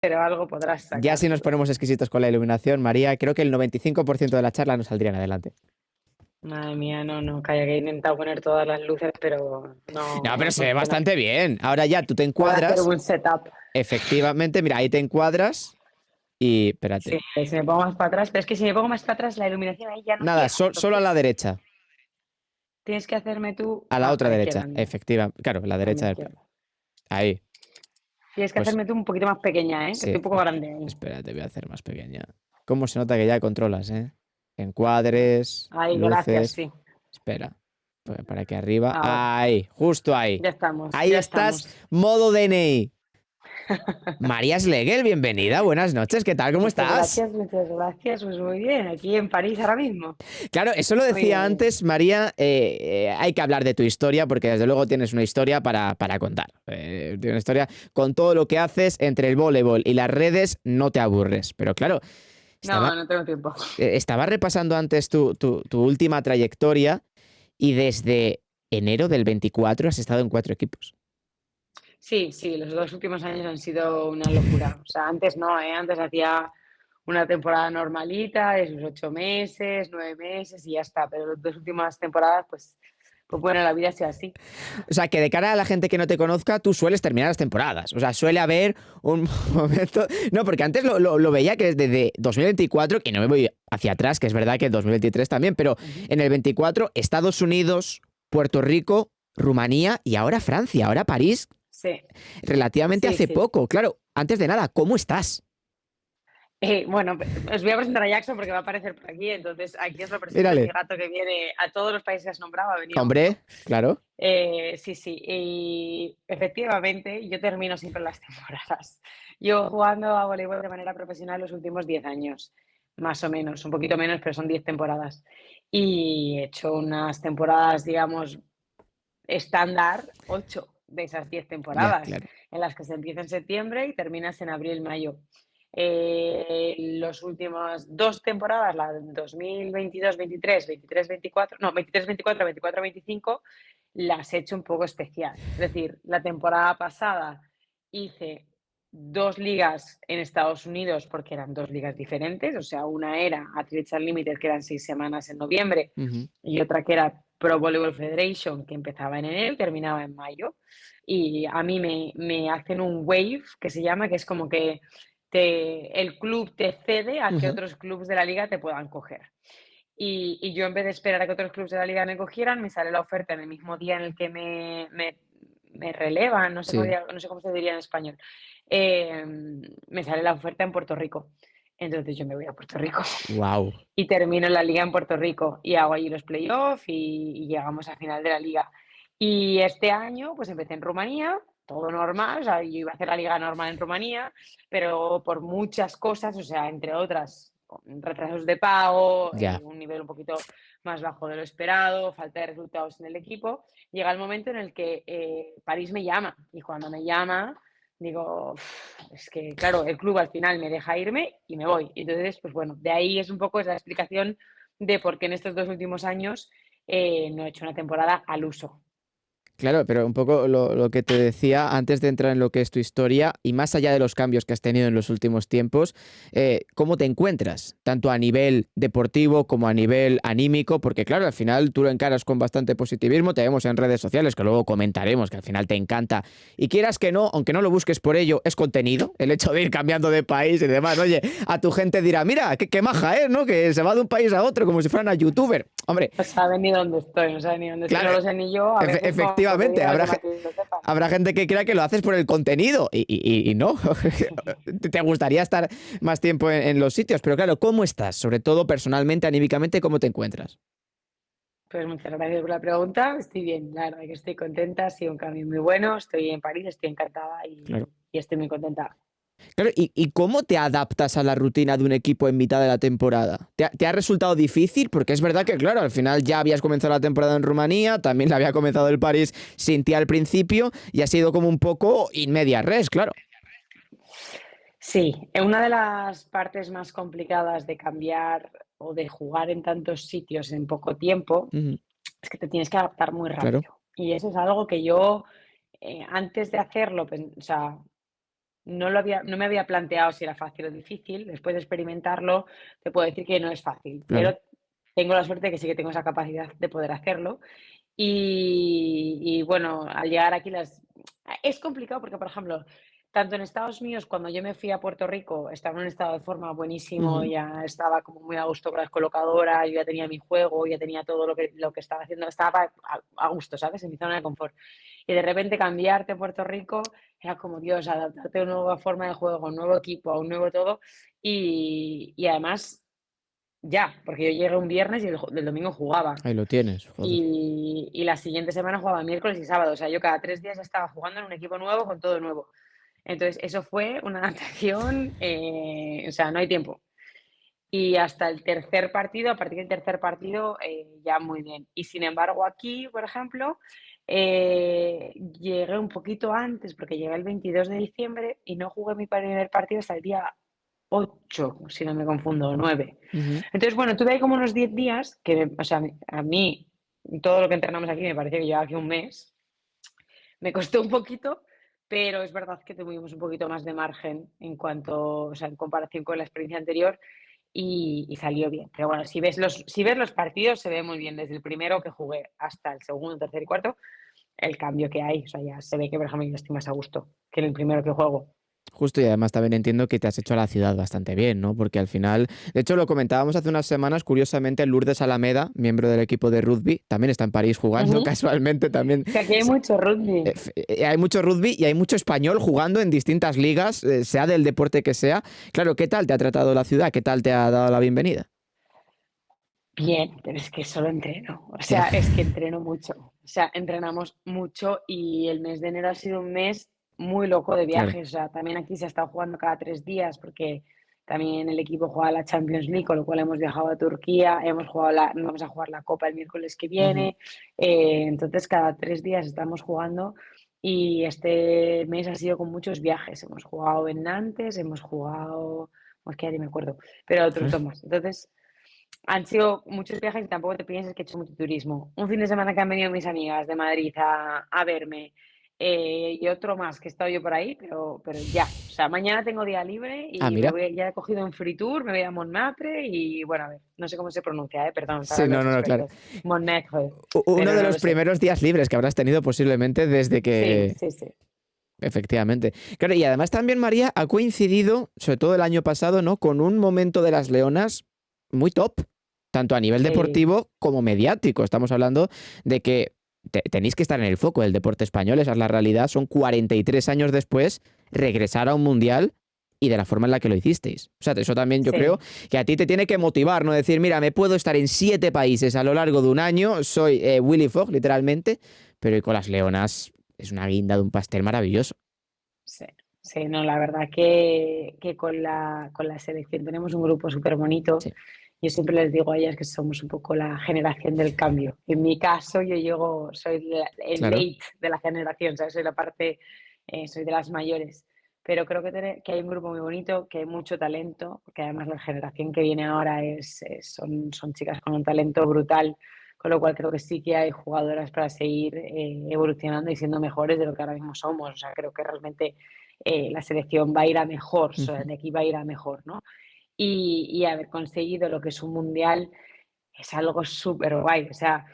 pero algo podrás Ya sacar si nos seguro. ponemos exquisitos con la iluminación, María, creo que el 95% de la charla nos saldrían adelante. Madre mía, no, calla, que he intentado poner todas las luces, pero No, no pero se ve funciona. bastante bien. Ahora ya tú te Voy a hacer encuadras, un setup. efectivamente, mira, ahí te encuadras y espérate. Sí, si me pongo más para atrás, pero es que si me pongo más para atrás, la iluminación ahí ya no Nada, llega. solo a la Entonces, derecha, tienes que hacerme tú. a la Ah, otra a la derecha, izquierda mía. efectiva, claro, la A mi derecha del plano. izquierda. Ahí, Tienes que pues hacerme tú un poquito más pequeña, ¿eh? Que sí, estoy un poco grande ahí. espérate, voy a hacer más pequeña. ¿Cómo se nota que ya controlas, eh? Encuadres, Ahí, gracias, luces, sí. espera, para que arriba, Ahora, ahí, justo ahí. ya estamos, Ahí ya estás, estamos. modo DNI. María Schlegel, bienvenida, buenas noches, ¿qué tal? ¿Cómo Muchas estás? gracias, muchas gracias. Pues muy bien, aquí en París ahora mismo. Claro, eso lo Muy decía bien. antes, María, hay que hablar de tu historia porque desde luego tienes una historia para contar. Tienes una historia con todo lo que haces entre el voleibol y las redes, no te aburres. Pero claro, estaba, No tengo tiempo. estaba repasando antes tu última trayectoria y desde enero del 24 has estado en 4 equipos. Sí, los 2 últimos años han sido una locura. O sea, antes no, ¿eh? Antes hacía una temporada normalita de sus 8 meses, 9 meses y ya está. Pero las 2 últimas temporadas, pues bueno, la vida ha sido así. O sea, que de cara a la gente que no te conozca, tú sueles terminar las temporadas. O sea, suele haber un momento. No, porque antes lo veía que desde 2024, y no me voy hacia atrás, que es verdad que el 2023 también, pero Ujú. en el 24, Estados Unidos, Puerto Rico, Rumanía y ahora Francia, ahora París, Sí, relativamente sí, hace sí. poco. Claro, antes de nada, ¿cómo estás? Bueno, os voy a presentar a Jackson porque va a aparecer por aquí. Entonces, aquí os lo presento, es mi Mírale. gato que viene a todos los países que has nombrado, ha venido a uno. Hombre, claro. Sí, y efectivamente yo termino siempre las temporadas. Yo jugando a voleibol de manera profesional los últimos 10 años, más o menos, un poquito menos, pero son 10 temporadas. Y he hecho unas temporadas, digamos, estándar, 8 de esas 10 Ya, temporadas, claro. en las que se empieza en septiembre y terminas en abril, mayo. Los últimos 2 temporadas, la de 2022-23, 23-24, no, 23-24, 24-25, las he hecho un poco especial. Es decir, la temporada pasada hice 2 ligas en Estados Unidos porque eran 2 ligas diferentes, o sea, una era Athletes Unlimited, que eran 6 semanas en noviembre, Ujú. y otra que era Pro Volleyball Federation, que empezaba en enero y terminaba en mayo. Y a mí me hacen un wave, que se llama, que es como que el club te cede a que Ujú. otros clubes de la liga te puedan coger. Y yo en vez de esperar a que otros clubes de la liga me cogieran, me sale la oferta en el mismo día en el que me relevan, Sí. no sé cómo se diría en español. Me sale la oferta en Puerto Rico. Entonces yo me voy a Puerto Rico Wow. y termino la liga en Puerto Rico y hago allí los playoffs y llegamos a final de la liga. Y este año pues empecé en Rumanía, todo normal, o sea, yo iba a hacer la liga normal en Rumanía, pero por muchas cosas, o sea, entre otras, con retrasos de pago, Ya. un nivel un poquito más bajo de lo esperado, falta de resultados en el equipo, llega el momento en el que París me llama y cuando me llama digo, es que claro, el club al final me deja irme y me voy. Entonces, pues bueno, de ahí es un poco esa explicación de por qué en estos 2 últimos años no he hecho una temporada al uso. Claro, pero un poco lo que te decía antes de entrar en lo que es tu historia y más allá de los cambios que has tenido en los últimos tiempos, ¿cómo te encuentras? Tanto a nivel deportivo como a nivel anímico, porque claro, al final tú lo encaras con bastante positivismo, te vemos en redes sociales, que luego comentaremos, que al final te encanta. Y quieras que no, aunque no lo busques por ello, es contenido, el hecho de ir cambiando de país y demás. Oye, a tu gente dirá, mira, qué maja es, ¿no? Que se va de un país a otro como si fuera una youtuber. Hombre, No saben ni dónde estoy, no saben ni dónde estoy, claro, no lo sé ni yo, a veces cuando te efectivamente, digo a los demás que lo sepan. habrá gente que crea que lo haces por el contenido y no. Te gustaría estar más tiempo en los sitios, pero claro, ¿cómo estás? Sobre todo personalmente, anímicamente, ¿cómo te encuentras? Pues muchas gracias por la pregunta, estoy bien, la verdad que estoy contenta, ha sido un cambio muy bueno, estoy en París, estoy encantada Claro. y estoy muy contenta. Claro, ¿y cómo te adaptas a la rutina de un equipo en mitad de la temporada? ¿Te ha resultado difícil? Porque es verdad que, claro, al final ya habías comenzado la temporada en Rumanía, también la había comenzado el París sin ti al principio y ha sido como un poco in media res, claro. Sí, una de las partes más complicadas de cambiar o de jugar en tantos sitios en poco tiempo Ujú. es que te tienes que adaptar muy Claro. rápido. Y eso es algo que yo, antes de hacerlo, o sea, no me había planteado si era fácil o difícil. Después de experimentarlo, te puedo decir que no es fácil, Claro. pero tengo la suerte de que sí que tengo esa capacidad de poder hacerlo. Y bueno, al llegar aquí es complicado porque, por ejemplo, tanto en Estados Unidos, cuando yo me fui a Puerto Rico, estaba en un estado de forma buenísimo, Ujú. ya estaba como muy a gusto con las colocadoras, yo ya tenía mi juego, ya tenía todo lo que estaba haciendo, estaba a gusto, ¿sabes? En mi zona de confort. Y de repente cambiarte a Puerto Rico era como, Dios, adaptarte a una nueva forma de juego, a un nuevo equipo, a un nuevo todo. Y además, ya, porque yo llegué un viernes y el domingo jugaba. Ahí lo tienes, joder. Y la siguiente semana jugaba miércoles y sábado. O sea, yo cada 3 días estaba jugando en un equipo nuevo con todo nuevo. Entonces, eso fue una adaptación, o sea, no hay tiempo. Y hasta el tercer partido, a partir del tercer partido, ya muy bien. Y sin embargo, aquí, por ejemplo, llegué un poquito antes, porque llegué el 22 de diciembre y no jugué mi primer partido hasta el día 8 si no me confundo, o 9. Ujú. Entonces, bueno, tuve ahí como unos 10 días que, o sea, a mí, todo lo que entrenamos aquí me parece que lleva aquí un mes. Me costó un poquito, pero es verdad que tuvimos un poquito más de margen en cuanto, o sea, en comparación con la experiencia anterior y salió bien. Pero bueno, si ves los partidos, se ve muy bien desde el primero que jugué hasta el segundo, tercer y cuarto, el cambio que hay. O sea, ya se ve que, por ejemplo, yo estoy más a gusto que en el primero que juego. Justo, y además también entiendo que te has hecho a la ciudad bastante bien, ¿no? Porque al final, de hecho lo comentábamos hace unas semanas, curiosamente Lourdes Alameda, miembro del equipo de rugby, también está en París jugando Ujú. casualmente también. Que aquí hay mucho rugby. Hay mucho rugby y hay mucho español jugando en distintas ligas, sea del deporte que sea. Claro, ¿qué tal te ha tratado la ciudad? ¿Qué tal te ha dado la bienvenida? Bien, pero es que solo entreno. O Ya. sea, es que entreno mucho. O sea, entrenamos mucho y el mes de enero ha sido un mes muy loco de Claro. viajes. O sea, también aquí se ha estado jugando cada 3 días porque también el equipo juega la Champions League, con lo cual hemos viajado a Turquía, vamos a jugar la Copa el miércoles que Ujú. viene. Entonces, cada 3 días estamos jugando y este mes ha sido con muchos viajes. Hemos jugado en Nantes, hemos jugado, pues que ya ni me acuerdo, pero otros dos más. Entonces, han sido muchos viajes y tampoco te pienses que he hecho mucho turismo. Un fin de semana que han venido mis amigas de Madrid a verme, y otro más que he estado yo por ahí, pero ya. O sea, mañana tengo día libre Ah, y mira. ya he cogido un free tour, me voy a Montmartre y bueno, a ver, no sé cómo se pronuncia, perdón, Sí, sabrán no, los no, no, claro. expertos. Montmartre, Uno pero de no los lo sé. primeros días libres que habrás tenido posiblemente desde Sí, que... sí, sí. Efectivamente. Claro, y además también María ha coincidido, sobre todo el año pasado, ¿no? Con un momento de las Leonas muy top, tanto a nivel Sí, deportivo como mediático. Estamos hablando de que tenéis que estar en el foco del deporte español, esa es la realidad. Son 43 años después regresar a un mundial y de la forma en la que lo hicisteis. O sea, eso también yo creo sí. que a ti te tiene que motivar, ¿no? Decir, mira, me puedo estar en 7 países a lo largo de un año, soy Willy Fogg, literalmente, pero y con las Leonas es una guinda de un pastel maravilloso. Sí, sí, no, la verdad que con la selección tenemos un grupo súper bonito. Sí, Yo siempre les digo a ellas que somos un poco la generación del cambio. En mi caso, soy el claro. late de la generación, ¿sabes? Soy la parte, soy de las mayores. Pero creo que hay un grupo muy bonito, que hay mucho talento, porque además la generación que viene ahora son chicas con un talento brutal, con lo cual creo que sí que hay jugadoras para seguir evolucionando y siendo mejores de lo que ahora mismo somos. O sea, creo que realmente la selección va a ir a mejor, o sea, Ujú. de aquí va a ir a mejor, ¿no? Y haber conseguido lo que es un mundial es algo súper guay. O sea,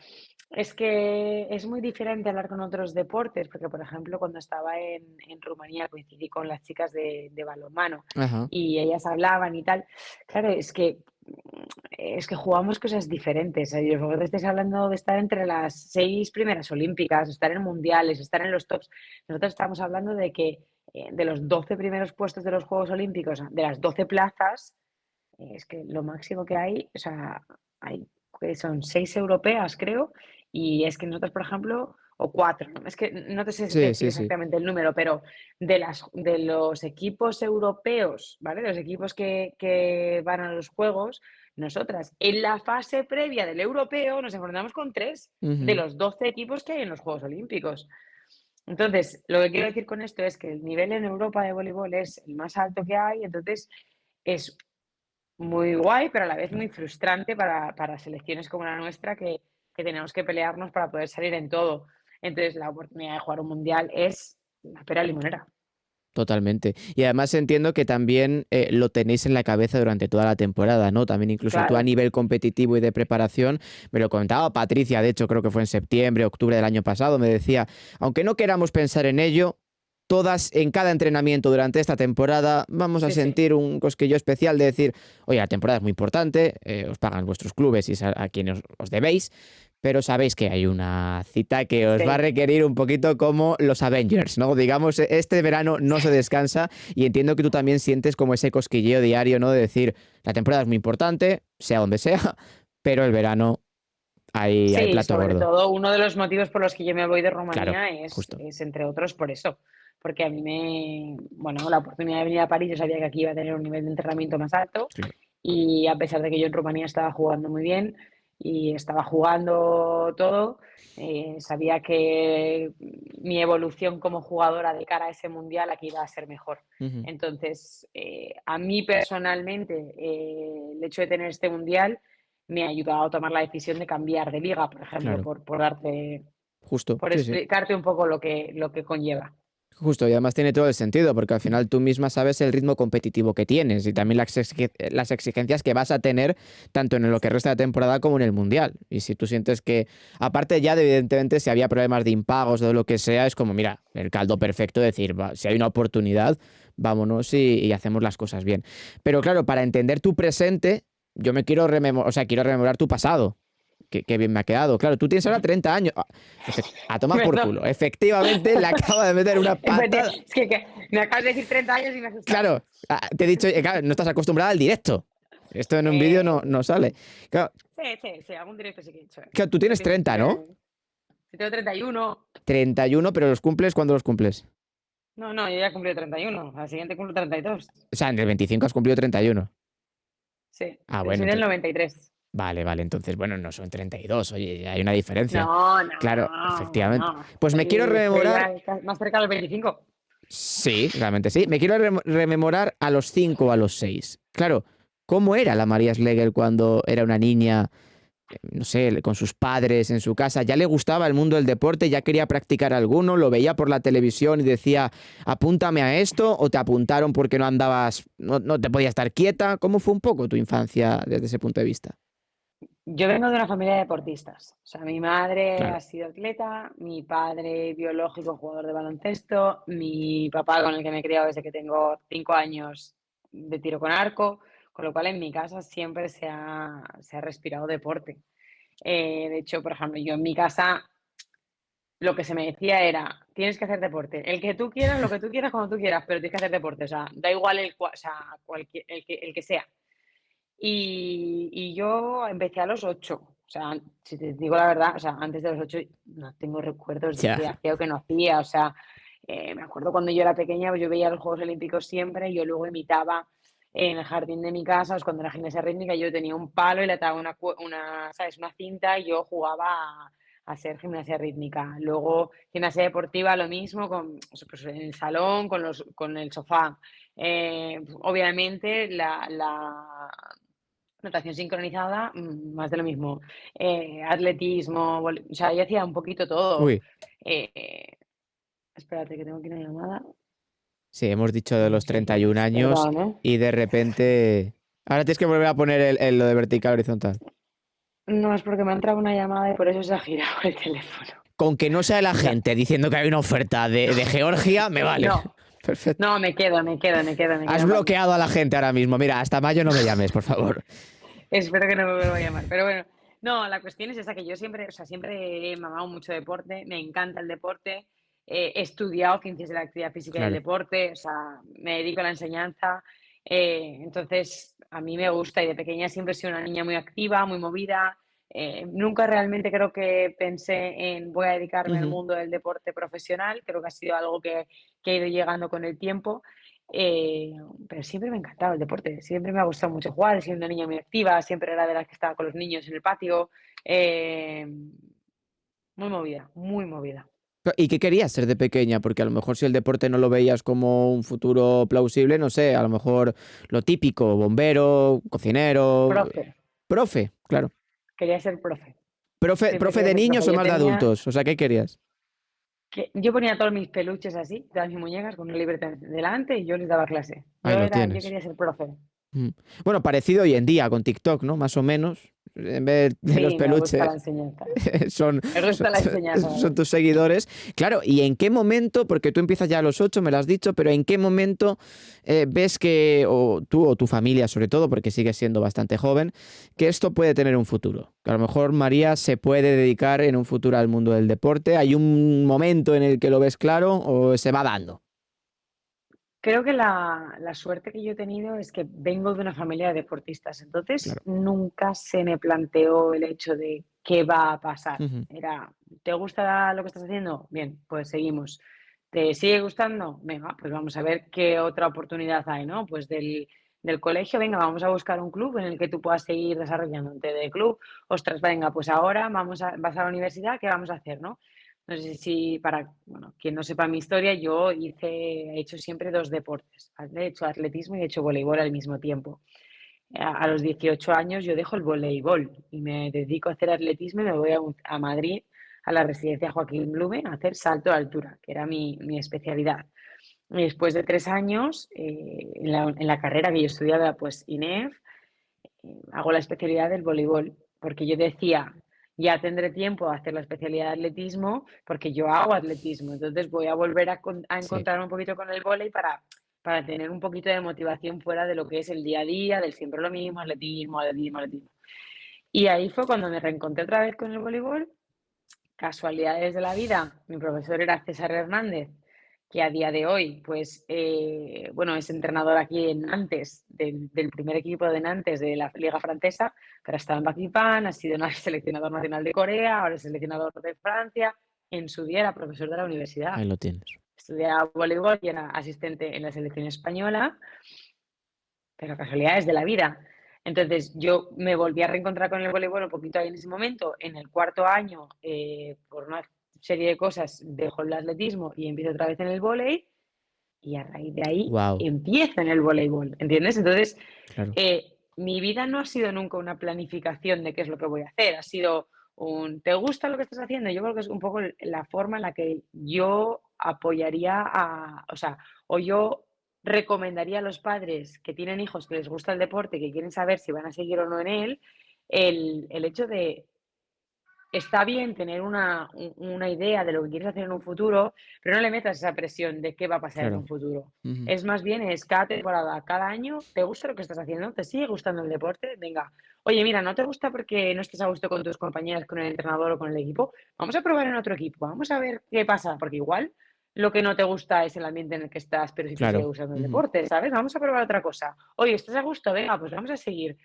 es que es muy diferente hablar con otros deportes, porque por ejemplo, cuando estaba en Rumanía coincidí con las chicas de balonmano Ajá. y ellas hablaban y tal. Claro, es que jugamos cosas diferentes. O sea, yo creo que te estés hablando de estar entre las 6 primeras olímpicas, estar en mundiales, estar en los tops. Nosotros estamos hablando de que de los 12 primeros puestos de los Juegos Olímpicos, de las 12 plazas, es que lo máximo que hay, o sea, hay que son 6 europeas, creo, y es que nosotros, por ejemplo, o cuatro, ¿no? Es que no te sé Sí, decir sí, sí. exactamente el número, pero de los equipos europeos, ¿vale? De los equipos que van a los Juegos, nosotras en la fase previa del europeo nos enfrentamos con 3 de Ujú. los 12 equipos que hay en los Juegos Olímpicos. Entonces, lo que quiero decir con esto es que el nivel en Europa de voleibol es el más alto que hay, entonces es muy guay, pero a la vez muy frustrante para selecciones como la nuestra que tenemos que pelearnos para poder salir en todo. Entonces, la oportunidad de jugar un mundial es la pera limonera. Totalmente. Y además entiendo que también lo tenéis en la cabeza durante toda la temporada, ¿no? También incluso tú a Claro, nivel competitivo y de preparación, me lo comentaba Patricia, de hecho creo que fue en septiembre, octubre del año pasado, me decía, aunque no queramos pensar en ello, todas en cada entrenamiento durante esta temporada vamos a sí, sí, sentir un cosquillo especial de decir, oye, la temporada es muy importante, os pagan vuestros clubes y es a quienes os debéis, pero sabéis que hay una cita que os va a sí. requerir un poquito como los Avengers, ¿no? Digamos, este verano no se descansa y entiendo que tú también sientes como ese cosquilleo diario, ¿no? De decir, la temporada es muy importante, sea donde sea, pero el verano hay Sí, plato sobre gordo. todo uno de los motivos por los que yo me voy de Claro, Rumanía es, justo. es entre otros por eso, porque a mí bueno, la oportunidad de venir a París, yo sabía que aquí iba a tener un nivel de entrenamiento más alto Claro. y a pesar de que yo en Rumanía estaba jugando muy bien y estaba jugando todo, sabía que mi evolución como jugadora de cara a ese mundial aquí iba a ser mejor. Ujú. Entonces, a mí personalmente, el hecho de tener este mundial me ha ayudado a tomar la decisión de cambiar de liga, por ejemplo, Claro, justo. por Sí, sí. explicarte un poco lo que conlleva. Justo, y además tiene todo el sentido, porque al final tú misma sabes el ritmo competitivo que tienes y también las exigencias que vas a tener tanto en lo que resta de temporada como en el Mundial. Y si tú sientes que, aparte ya de evidentemente si había problemas de impagos o de lo que sea, es como, mira, el caldo perfecto, decir, si hay una oportunidad, vámonos y hacemos las cosas bien. Pero claro, para entender tu presente, yo me quiero rememorar, o sea, quiero rememorar tu pasado. Qué bien me ha quedado. Claro, tú tienes ahora 30 años. A tomar por Perdón. culo. Efectivamente, le acaba de meter una pata. Es que me acabas de decir 30 años y me he asustado. Claro, te he dicho, claro, no estás acostumbrada al directo. Esto en un vídeo no sale. Claro, Sí, algún directo sí que he hecho. claro, tú tienes 30, ¿no? Si tengo 31. 31, pero los cumples, ¿cuándo los cumples? No, no, yo ya cumplí 31. Al siguiente cumplo 32. O sea, en el 25 has cumplido 31. Sí, Ah, yo bueno, soy del entonces. 93. Vale, entonces, bueno, no son 32, oye, hay una diferencia. No, Claro, no, efectivamente. no. Pues me quiero Estoy rememorar. ya más cerca de los 25. Sí, realmente sí. Me quiero rememorar a los 5 o a los 6. Claro, ¿cómo era la María Schlegel cuando era una niña, no sé, con sus padres en su casa? ¿Ya le gustaba el mundo del deporte? ¿Ya quería practicar alguno? ¿Lo veía por la televisión y decía, apúntame a esto? ¿O te apuntaron porque no andabas, no te podías estar quieta? ¿Cómo fue un poco tu infancia desde ese punto de vista? Yo vengo de una familia de deportistas. O sea, mi madre Claro. ha sido atleta, mi padre biológico, jugador de baloncesto, mi papá con el que me he criado desde que tengo 5 años de tiro con arco, con lo cual en mi casa siempre se ha respirado deporte. De hecho, por ejemplo, yo en mi casa lo que se me decía era, tienes que hacer deporte, el que tú quieras, lo que tú quieras, cuando tú quieras, pero tienes que hacer deporte, o sea, da igual o sea, el que sea. Y yo empecé a los 8. O sea, si te digo la verdad, o sea, antes de los 8 no tengo recuerdos de Ya. qué hacía o qué no hacía. O sea, me acuerdo cuando yo era pequeña, pues yo veía los Juegos Olímpicos siempre, y yo luego imitaba en el jardín de mi casa, pues cuando era gimnasia rítmica, yo tenía un palo y le ataba ¿sabes? Una cinta, y yo jugaba a hacer gimnasia rítmica. Luego, gimnasia deportiva, lo mismo, pues, en el salón, con el sofá. Obviamente, la natación sincronizada, más de lo mismo. Atletismo, o sea, yo hacía un poquito todo. Uy, Eh, Espérate que tengo aquí una llamada. sí, hemos dicho de No los sé treinta y quién un es, años perdón, ¿eh? y de repente. Ahora tienes que volver a poner lo de vertical horizontal. No, es porque me ha entrado una llamada y por eso se ha girado el teléfono. Con que no sea la Ya. gente diciendo que hay una oferta de Georgia, me vale. No, Perfecto. no, me quedo Has en París. bloqueado a la gente ahora mismo. Mira, hasta mayo no me llames, por favor. Espero que no me vuelva a llamar. Pero bueno, no, la cuestión es esa, que yo siempre, o sea, siempre he mamado mucho deporte, me encanta el deporte, he estudiado ciencias de la actividad física y del Claro. deporte, o sea, me dedico a la enseñanza, entonces a mí me gusta, y de pequeña siempre he sido una niña muy activa, muy movida. Nunca realmente creo que pensé en voy a dedicarme al Ujú. mundo del deporte profesional, creo que ha sido algo que ha ido llegando con el tiempo. Eh, pero siempre me ha encantado el deporte, siempre me ha gustado mucho jugar, he sido una niña muy activa, siempre era de las que estaba con los niños en el patio, muy movida, muy movida. ¿Y qué querías ser de pequeña? Porque a lo mejor si el deporte no lo veías como un futuro plausible, no sé, a lo mejor lo típico, bombero, cocinero, Profe, profe, claro. quería ser profe, Profe, siempre profe quería de ser niños profe. o Yo más de tenía, adultos, o sea, ¿qué querías? Que yo ponía todos mis peluches así, todas mis muñecas con una libreta delante y yo les daba clase. Ahí lo Yo tienes. quería ser profe. Mm. Bueno, parecido hoy en día con TikTok, ¿no? Más o menos. En vez de los Sí, me gusta la peluches, enseñanza. son, Me son, gusta la enseñanza, son ¿vale? tus seguidores. Claro, ¿y en qué momento? Porque tú empiezas ya a los 8, me lo has dicho, pero ¿en qué momento ves que, o tú o tu familia sobre todo, porque sigues siendo bastante joven, que esto puede tener un futuro? Que a lo mejor María se puede dedicar en un futuro al mundo del deporte. ¿Hay un momento en el que lo ves claro o se va dando? Creo que la suerte que yo he tenido es que vengo de una familia de deportistas, entonces Claro. nunca se me planteó el hecho de qué va a pasar. Ujú. Era, ¿te gusta lo que estás haciendo? Bien, pues seguimos. ¿Te sigue gustando? Venga, pues vamos a ver qué otra oportunidad hay, ¿no? Pues del colegio, venga, vamos a buscar un club en el que tú puedas seguir desarrollándote de club. Ostras, venga, pues ahora vas a la universidad, ¿qué vamos a hacer, no? No sé si para, bueno, quien no sepa mi historia, he hecho siempre dos deportes. He hecho atletismo y he hecho voleibol al mismo tiempo. A los 18 años yo dejo el voleibol y me dedico a hacer atletismo y me voy a Madrid, a la residencia Joaquín Blume, a hacer salto de altura, que era mi especialidad. Y después de 3 años, en la carrera que yo estudiaba, pues INEF, hago la especialidad del voleibol, porque yo decía, ya tendré tiempo a hacer la especialidad de atletismo, porque yo hago atletismo, entonces voy a volver a Sí. encontrar un poquito con el vóley para tener un poquito de motivación fuera de lo que es el día a día, del siempre lo mismo, atletismo, atletismo, atletismo. Y ahí fue cuando me reencontré otra vez con el voleibol. Casualidades de la vida, mi profesor era César Hernández, que a día de hoy, pues, bueno, es entrenador aquí en Nantes, del primer equipo de Nantes de la liga francesa, pero ha estado en Pakistán, ha sido seleccionador nacional de Corea, ahora es seleccionador de Francia. En su día era profesor de la universidad. Ahí lo tienes. Estudiaba voleibol y era asistente en la selección española, pero casualidades de la vida. Entonces yo me volví a reencontrar con el voleibol un poquito ahí en ese momento. En el cuarto año, por una serie de cosas, dejo el atletismo y empiezo otra vez en el voleibol y a raíz de ahí Wow, empiezo en el voleibol, ¿entiendes? Entonces, claro. mi vida no ha sido nunca una planificación de qué es lo que voy a hacer, ha sido ¿te gusta lo que estás haciendo? Yo creo que es un poco la forma en la que yo apoyaría o sea, o yo recomendaría a los padres que tienen hijos que les gusta el deporte, que quieren saber si van a seguir o no en él, el hecho de está bien tener una idea de lo que quieres hacer en un futuro, pero no le metas esa presión de qué va a pasar en Claro. un futuro. Ujú. Es más bien, es cada temporada, cada año, ¿te gusta lo que estás haciendo? ¿Te sigue gustando el deporte? Venga, oye, mira, ¿no te gusta porque no estás a gusto con tus compañeras, con el entrenador o con el equipo? Vamos a probar en otro equipo, vamos a ver qué pasa, porque igual lo que no te gusta es el ambiente en el que estás, pero si te sigue Claro. gustando el Ujú. deporte, ¿sabes? Vamos a probar otra cosa. Oye, ¿estás a gusto? Venga, pues vamos a seguir.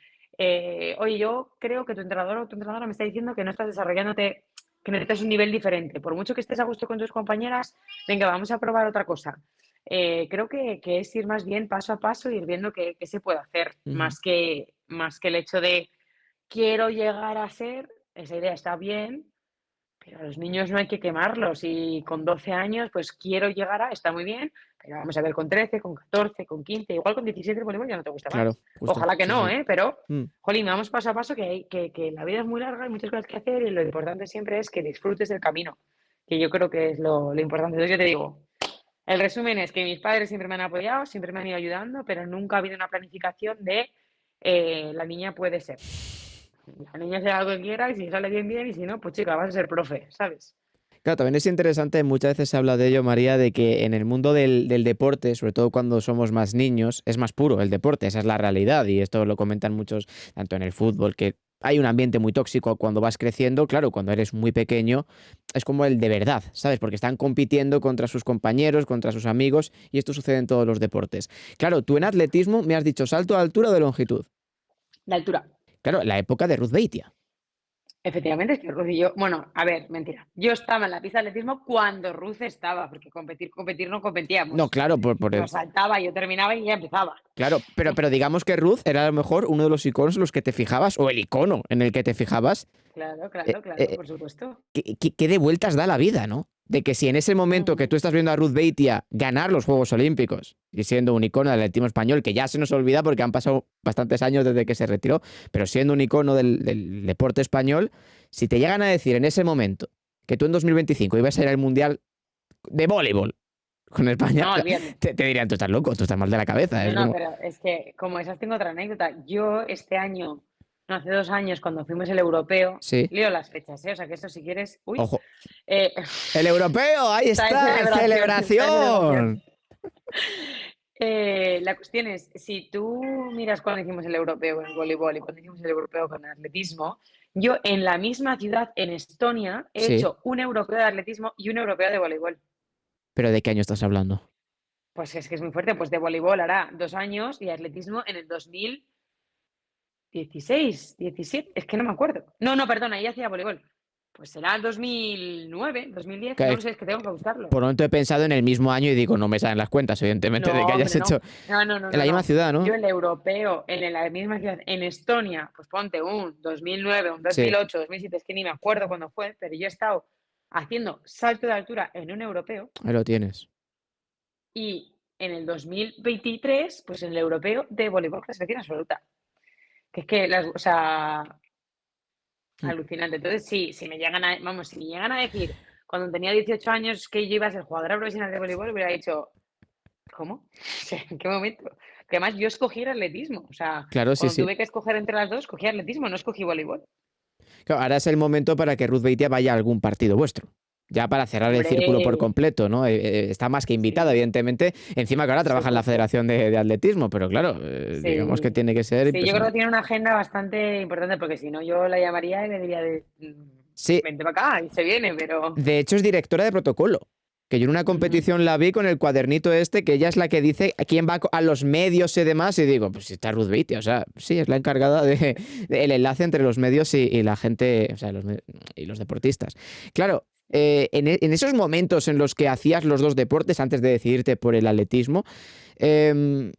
Oye, yo creo que tu entrenador o tu entrenadora me está diciendo que no estás desarrollándote, que necesitas un nivel diferente. Por mucho que estés a gusto con tus compañeras, venga, vamos a probar otra cosa. Creo que es ir más bien paso a paso, ir viendo qué se puede hacer, Ujú. más que el hecho de quiero llegar a ser, esa idea está bien, pero a los niños no hay que quemarlos y con 12 años, pues quiero llegar está muy bien, pero vamos a ver con 13, con 14, con 15, igual con 17 el voleibol ya no te gusta Claro, más. justo. Ojalá que Sí, no, sí. ¿eh? Pero, Mm. jolín, vamos paso a paso que la vida es muy larga, hay muchas cosas que hacer y lo importante siempre es que disfrutes del camino, que yo creo que es lo importante. Entonces yo te digo, el resumen es que mis padres siempre me han apoyado, siempre me han ido ayudando, pero nunca ha habido una planificación de la niña puede ser. La niña hace algo que quiera y si sale bien, bien, y si no, pues chica, vas a ser profe, ¿sabes? Claro, también es interesante, muchas veces se habla de ello, María, de que en el mundo del deporte, sobre todo cuando somos más niños, es más puro el deporte, esa es la realidad, y esto lo comentan muchos, tanto en el fútbol, que hay un ambiente muy tóxico cuando vas creciendo, claro, cuando eres muy pequeño, es como el de verdad, ¿sabes? Porque están compitiendo contra sus compañeros, contra sus amigos, y esto sucede en todos los deportes. Claro, tú en atletismo me has dicho salto a altura o de longitud. La altura. Claro, la época de Ruth Beitia. Efectivamente, es que Ruth y yo, bueno, a ver, mentira. Yo estaba en la pista de atletismo cuando Ruth estaba, porque competir no No, competíamos. claro, Yo saltaba, yo terminaba y ella empezaba. claro, pero digamos que Ruth era a lo mejor uno de los iconos en los que te fijabas, o el icono en el que te fijabas. Claro, eh, claro, claro, eh, por supuesto. qué de vueltas da la vida, ¿no? De que si en ese momento que Ujú. tú estás viendo a Ruth Beitia ganar los Juegos Olímpicos y siendo un icono del atletismo español, que ya se nos olvida porque han pasado bastantes años desde que se retiró, pero siendo un icono del deporte español, si te llegan a decir en ese momento que tú en 2025 ibas a ir al Mundial, de voleibol con España, No, olvídate. te dirían, tú estás loco, tú estás mal de la cabeza. No, Es no, como, pero es que como esas tengo otra anécdota. Yo este año, no, hace 2 años, cuando fuimos el europeo, sí, leo las fechas, ¿eh? O sea que eso si quieres, uy, ojo. eh, El europeo, ahí está en está, celebración, está en celebración. celebración. La cuestión es, si tú miras cuando hicimos el europeo con el voleibol y cuando hicimos el europeo con el atletismo, yo en la misma ciudad, en Estonia, he Sí, hecho un europeo de atletismo y un europeo de voleibol. pero ¿de qué año estás hablando? Pues es que es muy fuerte, pues de voleibol hará 2 años y atletismo en el 2016, 17, es que no me acuerdo. No, no, perdona, ahí hacía voleibol. Pues será 2009, 2010, no Que lo sé, es que tengo que buscarlo. por un momento he pensado en el mismo año y digo, no me salen las cuentas, evidentemente, de que No, hayas hombre, hecho no. No, no, no, en la no, misma no. ciudad, ¿no? Yo el europeo en la misma ciudad, en Estonia, pues ponte un 2009, un Sí, 2008, 2007, es que ni me acuerdo cuándo fue, pero yo he estado haciendo salto de altura en un europeo ahí lo tienes. y en el 2023, pues en el europeo de voleibol clasificación absoluta. Que es que las, o sea, Mm. alucinante. Entonces, sí, si me llegan a, vamos, si me llegan a decir cuando tenía 18 años que yo iba a ser jugadora profesional de voleibol, hubiera dicho, ¿cómo? ¿En qué momento? Que además yo escogí el atletismo. O sea, Claro, sí, cuando sí. tuve que escoger entre las dos, escogí atletismo, no escogí voleibol. Claro, ahora es el momento para que Ruth Beitia vaya a algún partido vuestro. Ya para cerrar el círculo por Hombre, completo, ¿no? Está más que invitada, sí, evidentemente. Encima que ahora por trabaja en la supuesto. Federación de Atletismo, pero claro, digamos que Sí, tiene que ser sí, yo creo que impresionante. tiene una agenda bastante importante porque si no yo la llamaría y le diría de, Sí, vente para acá y se viene, pero... de hecho es directora de protocolo. Que yo en una Ujú. competición la vi con el cuadernito este, que ella es la que dice a quién va a los medios y demás, y digo, pues si está Ruth Beitia, o sea, sí, es la encargada del enlace entre los medios y la gente, o sea, y los deportistas. Claro, en esos momentos en los que hacías los dos deportes antes de decidirte por el atletismo, em,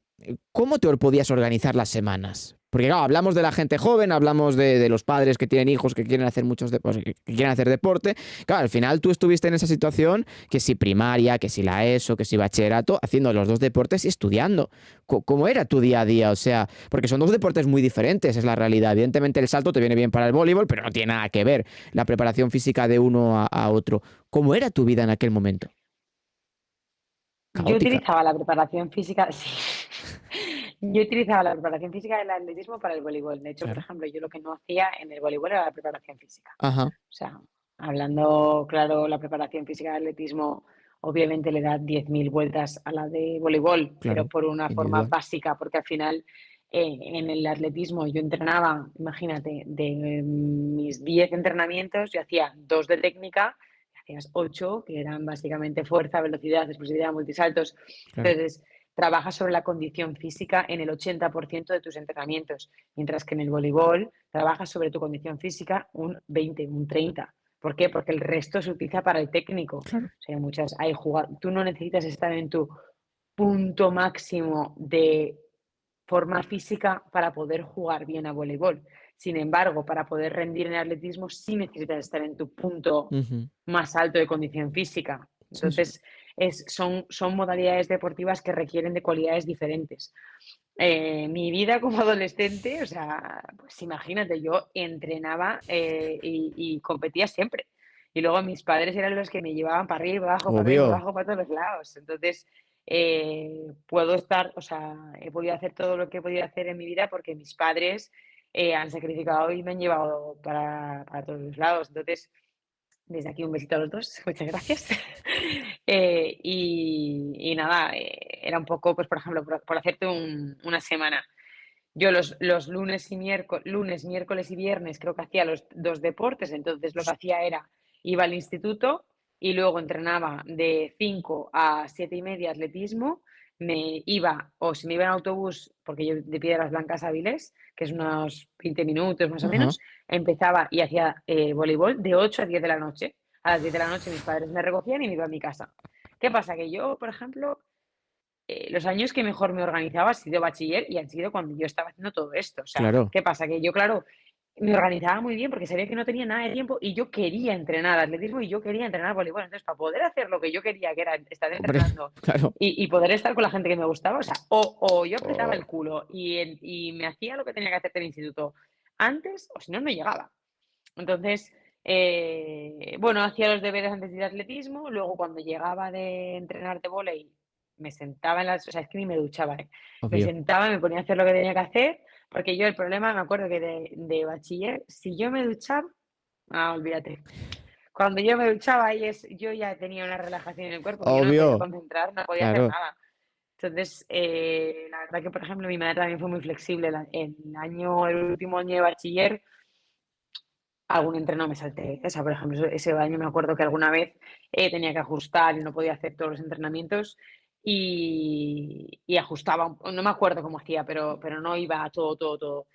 ¿cómo te podías organizar las semanas? Porque claro, hablamos de la gente joven, hablamos de los padres que tienen hijos que quieren hacer pues, que quieren hacer deporte. Claro, al final tú estuviste en esa situación, que si primaria, que si la ESO, que si bachillerato, haciendo los dos deportes y estudiando. ¿Cómo era tu día a día? O sea, porque son dos deportes muy diferentes, es la realidad. Evidentemente el salto te viene bien para el voleibol, pero no tiene nada que ver la preparación física de uno a otro. ¿Cómo era tu vida en aquel momento? Yo Caótica. utilizaba la preparación física, sí. Yo utilizaba la preparación física del atletismo para el voleibol. De hecho, por Claro. ejemplo, yo lo que no hacía en el voleibol era la preparación física. Ajá. O sea, hablando claro, la preparación física de atletismo obviamente le da 10.000 vueltas a la de voleibol, pero Claro, por una forma individual. básica, porque al final en el atletismo yo entrenaba, imagínate, de mis 10 entrenamientos, yo hacía 2 de técnica, hacías 8 que eran básicamente fuerza, velocidad, explosividad, multisaltos. Claro. Entonces, trabajas sobre la condición física en el 80% de tus entrenamientos, mientras que en el voleibol trabajas sobre tu condición física un 20, un 30. ¿Por qué? Porque el resto se utiliza para el técnico. Claro. O sea, hay tú no necesitas estar en tu punto máximo de forma física para poder jugar bien a voleibol. Sin embargo, para poder rendir en atletismo sí necesitas estar en tu punto Ujú. más alto de condición física. Sí, sí. Entonces, son modalidades deportivas que requieren de cualidades diferentes. Mi vida como adolescente, o sea, pues imagínate, yo entrenaba y competía siempre. Y luego mis padres eran los que me llevaban para arriba, para Obvio. abajo, para todos los lados. Entonces, puedo estar, o sea, he podido hacer todo lo que he podido hacer en mi vida porque mis padres han sacrificado y me han llevado para todos los lados. Entonces, desde aquí un besito a los dos, muchas gracias. Y nada, era un poco, pues por ejemplo, por hacerte una semana. Yo los lunes, miércoles y viernes creo que hacía los dos deportes, entonces lo que hacía era, iba al instituto y luego entrenaba de 5 a 7:30 atletismo, me iba, o si me iba en autobús, porque yo de Piedras Blancas a Avilés, que es unos 20 minutos más o Ajá. menos, empezaba y hacía voleibol de 8 a 10 de la noche. A las 10 de la noche mis padres me recogían y me iba a mi casa. ¿Qué pasa? Que yo, por ejemplo, los años que mejor me organizaba ha sido bachiller y han sido cuando yo estaba haciendo todo esto. O sea, Claro. ¿qué pasa? Que yo, claro, me organizaba muy bien porque sabía que no tenía nada de tiempo y yo quería entrenar atletismo y yo quería entrenar voleibol. Entonces, para poder hacer lo que yo quería, que era estar Hombre, entrenando claro. y poder estar con la gente que me gustaba, o sea, o yo apretaba Oh, el culo y me hacía lo que tenía que hacer en el instituto antes, o si no, no llegaba. Entonces, Bueno, hacía los deberes antes de ir a atletismo, luego cuando llegaba de entrenar de vóley, me sentaba en las, o sea, es que ni me duchaba, ¿eh? Me Obvio. sentaba, me ponía a hacer lo que tenía que hacer, porque yo el problema, me acuerdo que de bachiller, si yo me duchaba, olvídate. Cuando yo me duchaba, yo ya tenía una relajación en el cuerpo, que yo no me podía Obvio, concentrar, no podía hacer claro. nada. Entonces, la verdad que, por ejemplo, mi madre también fue muy flexible. El último año de bachiller, algún entreno me salté. O sea, por ejemplo, ese año me acuerdo que alguna vez tenía que ajustar y no podía hacer todos los entrenamientos y ajustaba, no me acuerdo cómo hacía, pero no iba a todo, todo, todo.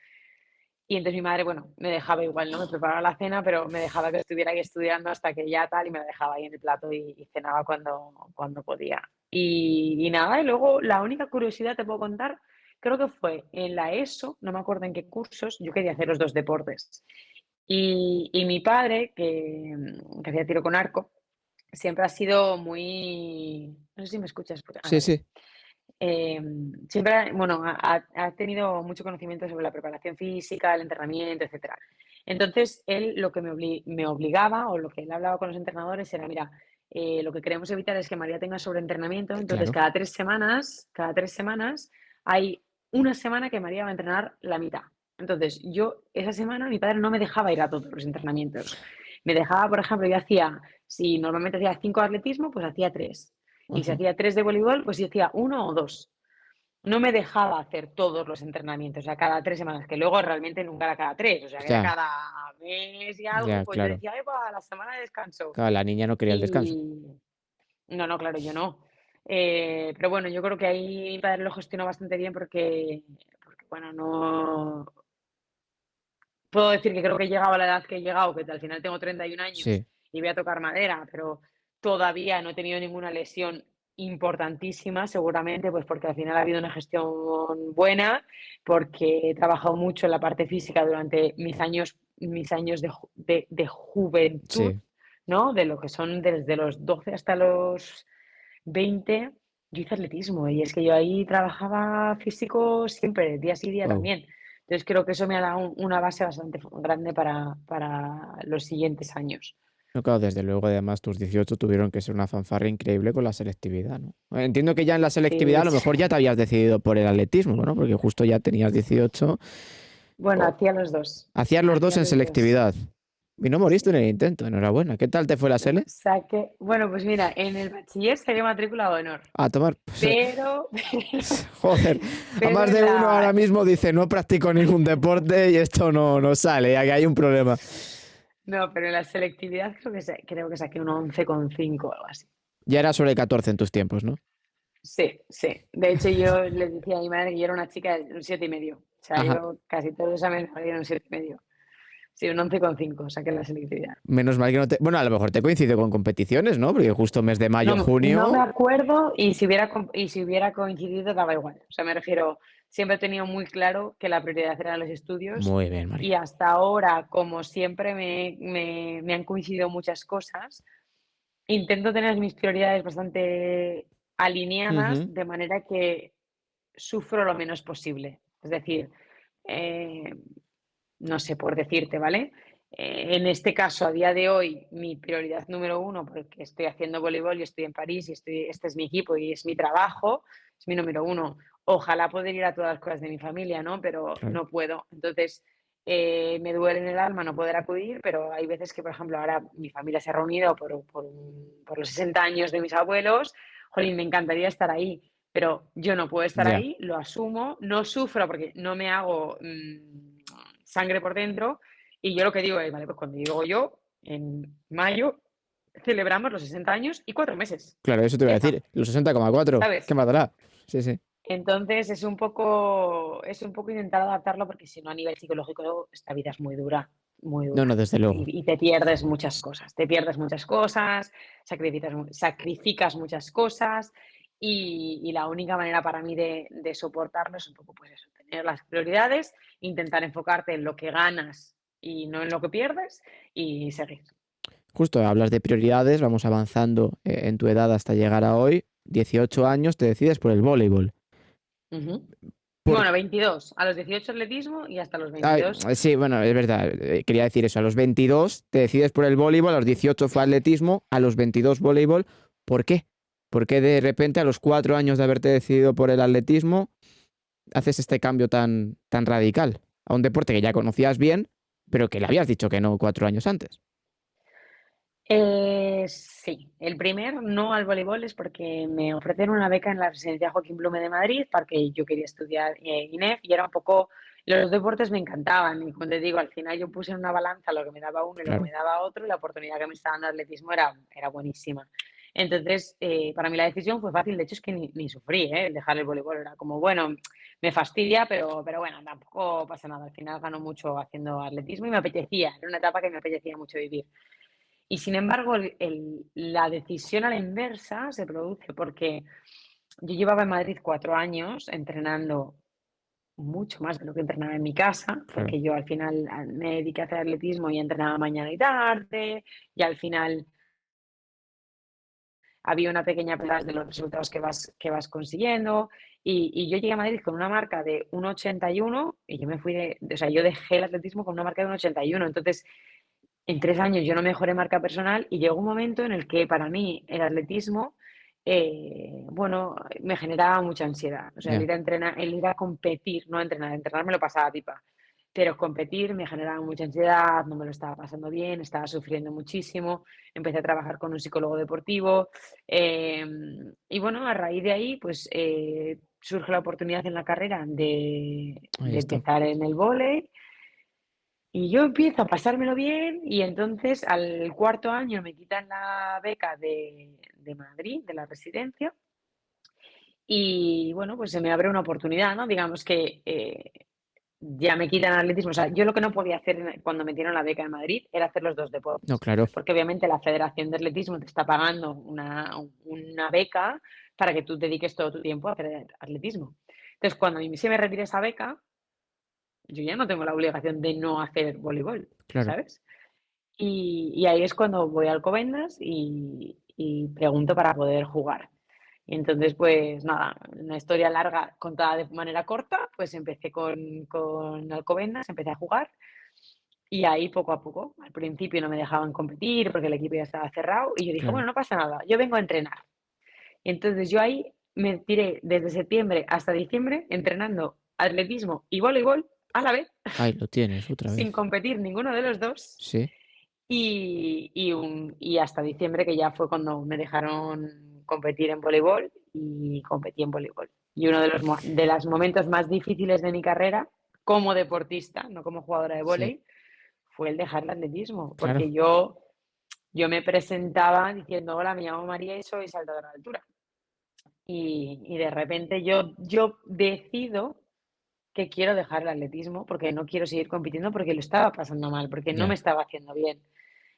Y entonces mi madre, bueno, me dejaba igual, ¿no? Me preparaba la cena, pero me dejaba que estuviera ahí estudiando hasta que ya tal, y me la dejaba ahí en el plato y cenaba cuando podía. Y nada, y luego la única curiosidad te puedo contar, creo que fue en la ESO, no me acuerdo en qué cursos, yo quería hacer los dos deportes. Y mi padre, que hacía tiro con arco, siempre ha sido muy... No sé si me escuchas, Sí, vale. sí. Siempre, bueno, ha tenido mucho conocimiento sobre la preparación física, el entrenamiento, etcétera. Entonces, él lo que me obligaba, o lo que él hablaba con los entrenadores era, mira, lo que queremos evitar es que María tenga sobreentrenamiento, entonces Claro. cada 3 semanas hay una semana que María va a entrenar la mitad. Entonces, yo esa semana mi padre no me dejaba ir a todos los entrenamientos. Me dejaba, por ejemplo, si normalmente hacía 5 de atletismo, pues hacía 3. Y si Ajá. hacía 3 de voleibol, pues yo hacía 1 o 2. No me dejaba hacer todos los entrenamientos, o sea, cada 3 semanas, que luego realmente nunca era cada 3, o sea, que era Ya, cada mes y algo, ya, pues yo claro. decía, ¡ay, va, la semana de descanso! Claro, la niña no quería el descanso. Y no, no, claro, yo no. Pero bueno, yo creo que ahí mi padre lo gestionó bastante bien porque bueno, no puedo decir que creo que he llegado a la edad que he llegado, que al final tengo 31 años Sí, y voy a tocar madera, pero todavía no he tenido ninguna lesión importantísima, seguramente, pues porque al final ha habido una gestión buena, porque he trabajado mucho en la parte física durante mis años de juventud, sí. ¿no? De lo que son desde los 12 hasta los 20. Yo hice atletismo y es que yo ahí trabajaba físico siempre, día sí, día Wow. también. Entonces creo que eso me ha dado una base bastante grande para los siguientes años. No, claro, desde luego, además, tus 18 tuvieron que ser una fanfarria increíble con la selectividad, ¿no? Entiendo que ya en la selectividad Sí, a lo mejor ya te habías decidido por el atletismo, ¿no? Porque justo ya tenías 18. bueno, O- hacía los dos, Hacías los dos hacía en los dos, selectividad. Y no moriste en sí. el intento, enhorabuena. ¿Qué tal te fue la sele? Bueno, pues mira, en el bachiller saqué matrícula de honor, A tomar. pero, Joder, a pero más de uno ahora mismo dice no practico ningún deporte y esto no sale, aquí hay un problema. no, pero en la selectividad creo que saqué un 11,5 o algo así. Ya era sobre 14 en tus tiempos, ¿no? Sí, sí. De hecho, yo les decía a mi madre que yo era una chica de un 7,5. O sea, Ajá. yo casi todos los exámenes salían un 7,5. Sí, un 11,5 saqué en la selectividad. Menos mal que no te... Bueno, a lo mejor te coincide con competiciones, ¿no? Porque justo mes de mayo, No me junio... acuerdo y si hubiera coincidido daba igual. O sea, me refiero, siempre he tenido muy claro que la prioridad eran los estudios Muy bien, y María. hasta ahora, como siempre me han coincidido muchas cosas, intento tener mis prioridades bastante alineadas Ujú. de manera que sufro lo menos posible. Es decir, eh, no sé, por decirte, ¿vale? En este caso, a día de hoy, mi prioridad número uno, porque estoy haciendo voleibol y estoy en París y este es mi equipo y es mi trabajo, es mi número uno. Ojalá poder ir a todas las cosas de mi familia, ¿no? Pero Claro. no puedo. Entonces, me duele en el alma no poder acudir, pero hay veces que, por ejemplo, ahora mi familia se ha reunido por los 60 años de mis abuelos. Jolín, me encantaría estar ahí, pero yo no puedo estar Ya. ahí, lo asumo, no sufro porque no me hago sangre por dentro. Y yo lo que digo es, vale, pues cuando llego yo, en mayo, celebramos los 60 años y 4 meses. Claro, eso te iba Ya a está, decir. Los 60,4. ¿Qué ¿sabes? más dará? Sí, sí. Entonces es un poco intentar adaptarlo porque si no a nivel psicológico esta vida es muy No, dura. no, desde luego. Y te pierdes muchas cosas, sacrificas muchas cosas y la única manera para mí de soportarlo es un poco pues eso, tener las prioridades, intentar enfocarte en lo que ganas y no en lo que pierdes y seguir. Justo hablas de prioridades, vamos avanzando en tu edad hasta llegar a hoy. 18 años, te decides por el voleibol. Ujú. Bueno, 22. A los 18 atletismo y hasta los Ay, 22. sí, bueno, es verdad. Quería decir eso. A los 22 te decides por el voleibol, a los 18 fue atletismo, a los 22 voleibol. ¿Por qué? ¿Por qué de repente a los 4 años de haberte decidido por el atletismo haces este cambio tan radical a un deporte que ya conocías bien, pero que le habías dicho que no 4 años antes? Sí, el primer no al voleibol es porque me ofrecieron una beca en la Residencia Joaquín Blume de Madrid para que yo quería estudiar INEF y era un poco, los deportes me encantaban y como te digo, al final yo puse en una balanza lo que me daba uno y lo que Claro, me daba otro y la oportunidad que me estaba dando el atletismo era buenísima. Entonces, para mí la decisión fue fácil, de hecho es que ni sufrí, el dejar el voleibol, era como, bueno, me fastidia, pero bueno, tampoco pasa nada, al final gano mucho haciendo atletismo y me apetecía, era una etapa que me apetecía mucho vivir. Y sin embargo, la decisión a la inversa se produce porque yo llevaba en Madrid 4 años entrenando mucho más de lo que entrenaba en mi casa, claro. porque yo al final me dediqué a hacer atletismo y entrenaba mañana y tarde, y al final había una pequeña plaza de los resultados que vas consiguiendo. Y yo llegué a Madrid con una marca de 1,81 y yo me fui o sea, yo dejé el atletismo con una marca de 1,81. Entonces, en 3 años yo no mejoré marca personal y llegó un momento en el que para mí el atletismo, bueno, me generaba mucha ansiedad. O sea, el Ya. ir a entrenar, el ir a competir, no a entrenar me lo pasaba pipa, pero competir me generaba mucha ansiedad, no me lo estaba pasando bien, estaba sufriendo muchísimo, empecé a trabajar con un psicólogo deportivo y bueno, a raíz de ahí pues surge la oportunidad en la carrera Ahí de está. empezar en el vóley y yo empiezo a pasármelo bien y entonces al cuarto año me quitan la beca de Madrid, de la residencia, y bueno, pues se me abre una oportunidad, ¿no? Digamos que ya me quitan atletismo. O sea, yo lo que no podía hacer cuando me dieron la beca en Madrid era hacer los dos No, deportes, claro, porque obviamente la Federación de Atletismo te está pagando una beca para que tú dediques todo tu tiempo a hacer atletismo. Entonces, cuando a mí se me retira esa beca, yo ya no tengo la obligación de no hacer voleibol, claro. ¿sabes? Y ahí es cuando voy a Alcobendas y pregunto para poder jugar. Y entonces, pues nada, una historia larga contada de manera corta, pues empecé con Alcobendas, empecé a jugar y ahí poco a poco, al principio no me dejaban competir porque el equipo ya estaba cerrado y yo dije, Claro. bueno, no pasa nada, yo vengo a entrenar. Y entonces yo ahí me tiré desde septiembre hasta diciembre entrenando atletismo y voleibol a la vez, Ahí lo tienes otra sin vez. competir ninguno de los dos. Sí. Y hasta diciembre, que ya fue cuando me dejaron competir en voleibol y competí en voleibol. Y uno de los momentos más difíciles de mi carrera como deportista, no como jugadora de Sí, vóley, fue el dejar el atletismo, porque claro. yo me presentaba diciendo, hola, me llamo María y soy saltadora de altura. Y de repente yo decido que quiero dejar el atletismo porque no quiero seguir compitiendo porque lo estaba pasando mal, porque no me Ya. estaba haciendo bien.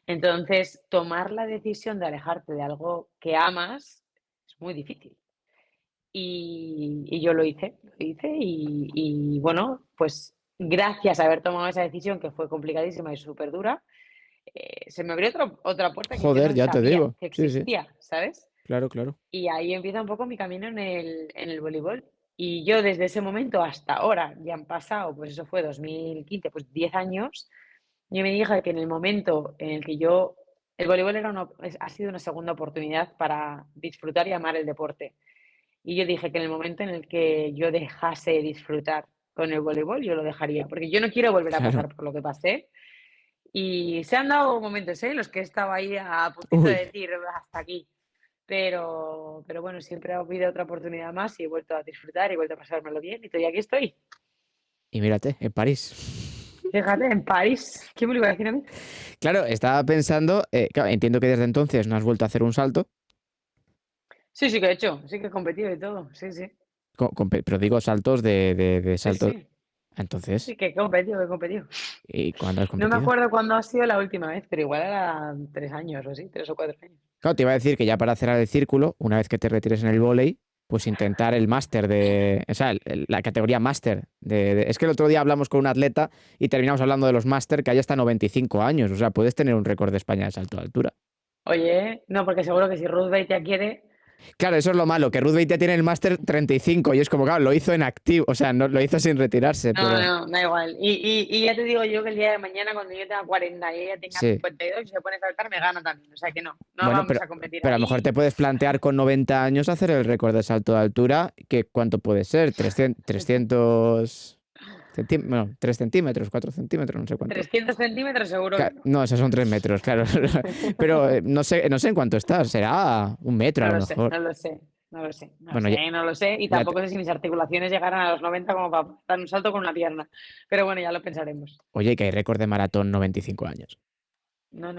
Entonces, tomar la decisión de alejarte de algo que amas es muy difícil. Y yo lo hice y bueno, pues gracias a haber tomado esa decisión que fue complicadísima y súper dura, se me abrió otra puerta que yo Joder, no ya te sabía digo. que Sí, sí. existía, ¿sabes? Claro, claro. Y ahí empieza un poco mi camino en el voleibol. Y yo desde ese momento hasta ahora, ya han pasado, pues eso fue 2015, pues 10 años, yo me dije que en el momento en el que el voleibol ha sido una segunda oportunidad para disfrutar y amar el deporte. Y yo dije que en el momento en el que yo dejase disfrutar con el voleibol, yo lo dejaría, porque yo no quiero volver a Claro. pasar por lo que pasé. Y se han dado momentos, en los que he estado ahí a puntito de Uy. decir hasta aquí. Pero bueno, siempre ha habido otra oportunidad más y he vuelto a disfrutar y he vuelto a pasármelo bien y aquí estoy. Y mírate, en París. Fíjate, en París. ¿Quién me lo iba a decir a mí? Claro, estaba pensando, claro, entiendo que desde entonces no has vuelto a hacer un salto, Sí, sí que he hecho, sí que he competido y todo. Sí, sí. pero digo saltos de Sí, salto. sí. Entonces, Sí, que he competido, que he competido. ¿y cuándo has No me competido? acuerdo cuándo ha sido la última vez, pero igual eran 3 años o así, 3 o 4 años. Claro, te iba a decir que ya para cerrar el círculo, una vez que te retires en el vóley, pues intentar el máster de, o sea, la categoría máster. Es que el otro día hablamos con un atleta y terminamos hablando de los máster que hay hasta 95 años. O sea, puedes tener un récord de España de salto de altura. Oye, no, porque seguro que si Ruth Beitia quiere. Claro, eso es lo malo, que Ruth Beitia tiene el máster 35 y es como, claro, lo hizo en activo, o sea, no lo hizo sin retirarse, No, pero no, da igual. Y ya te digo yo que el día de mañana, cuando yo tenga 40 y ella tenga sí. 52 y se pone a saltar, me gana también. O sea que no Bueno, vamos a competir pero a lo mejor ahí. te puedes plantear con 90 años hacer el récord de salto de altura, que ¿cuánto puede ser? 300 bueno, 3 centímetros, 4 centímetros, no sé cuánto. 300 centímetros seguro que no. No, esos son 3 metros, claro. Pero no sé en cuánto está, será 1 metro a No lo lo sé, mejor. no lo sé, no lo sé, no lo Bueno, ya, sé, no lo sé. Y ya te- tampoco sé si mis articulaciones llegarán a los 90 como para dar un salto con una pierna. Pero bueno, ya lo pensaremos. Oye, que hay récord de maratón 95 años. No,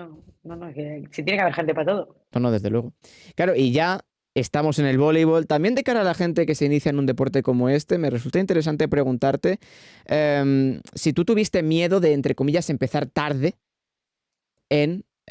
que si tiene que haber gente para todo. No, no, desde luego. Claro, y ya estamos en el voleibol. También de cara a la gente que se inicia en un deporte como este, me resulta interesante preguntarte si tú tuviste miedo de, entre comillas, empezar tarde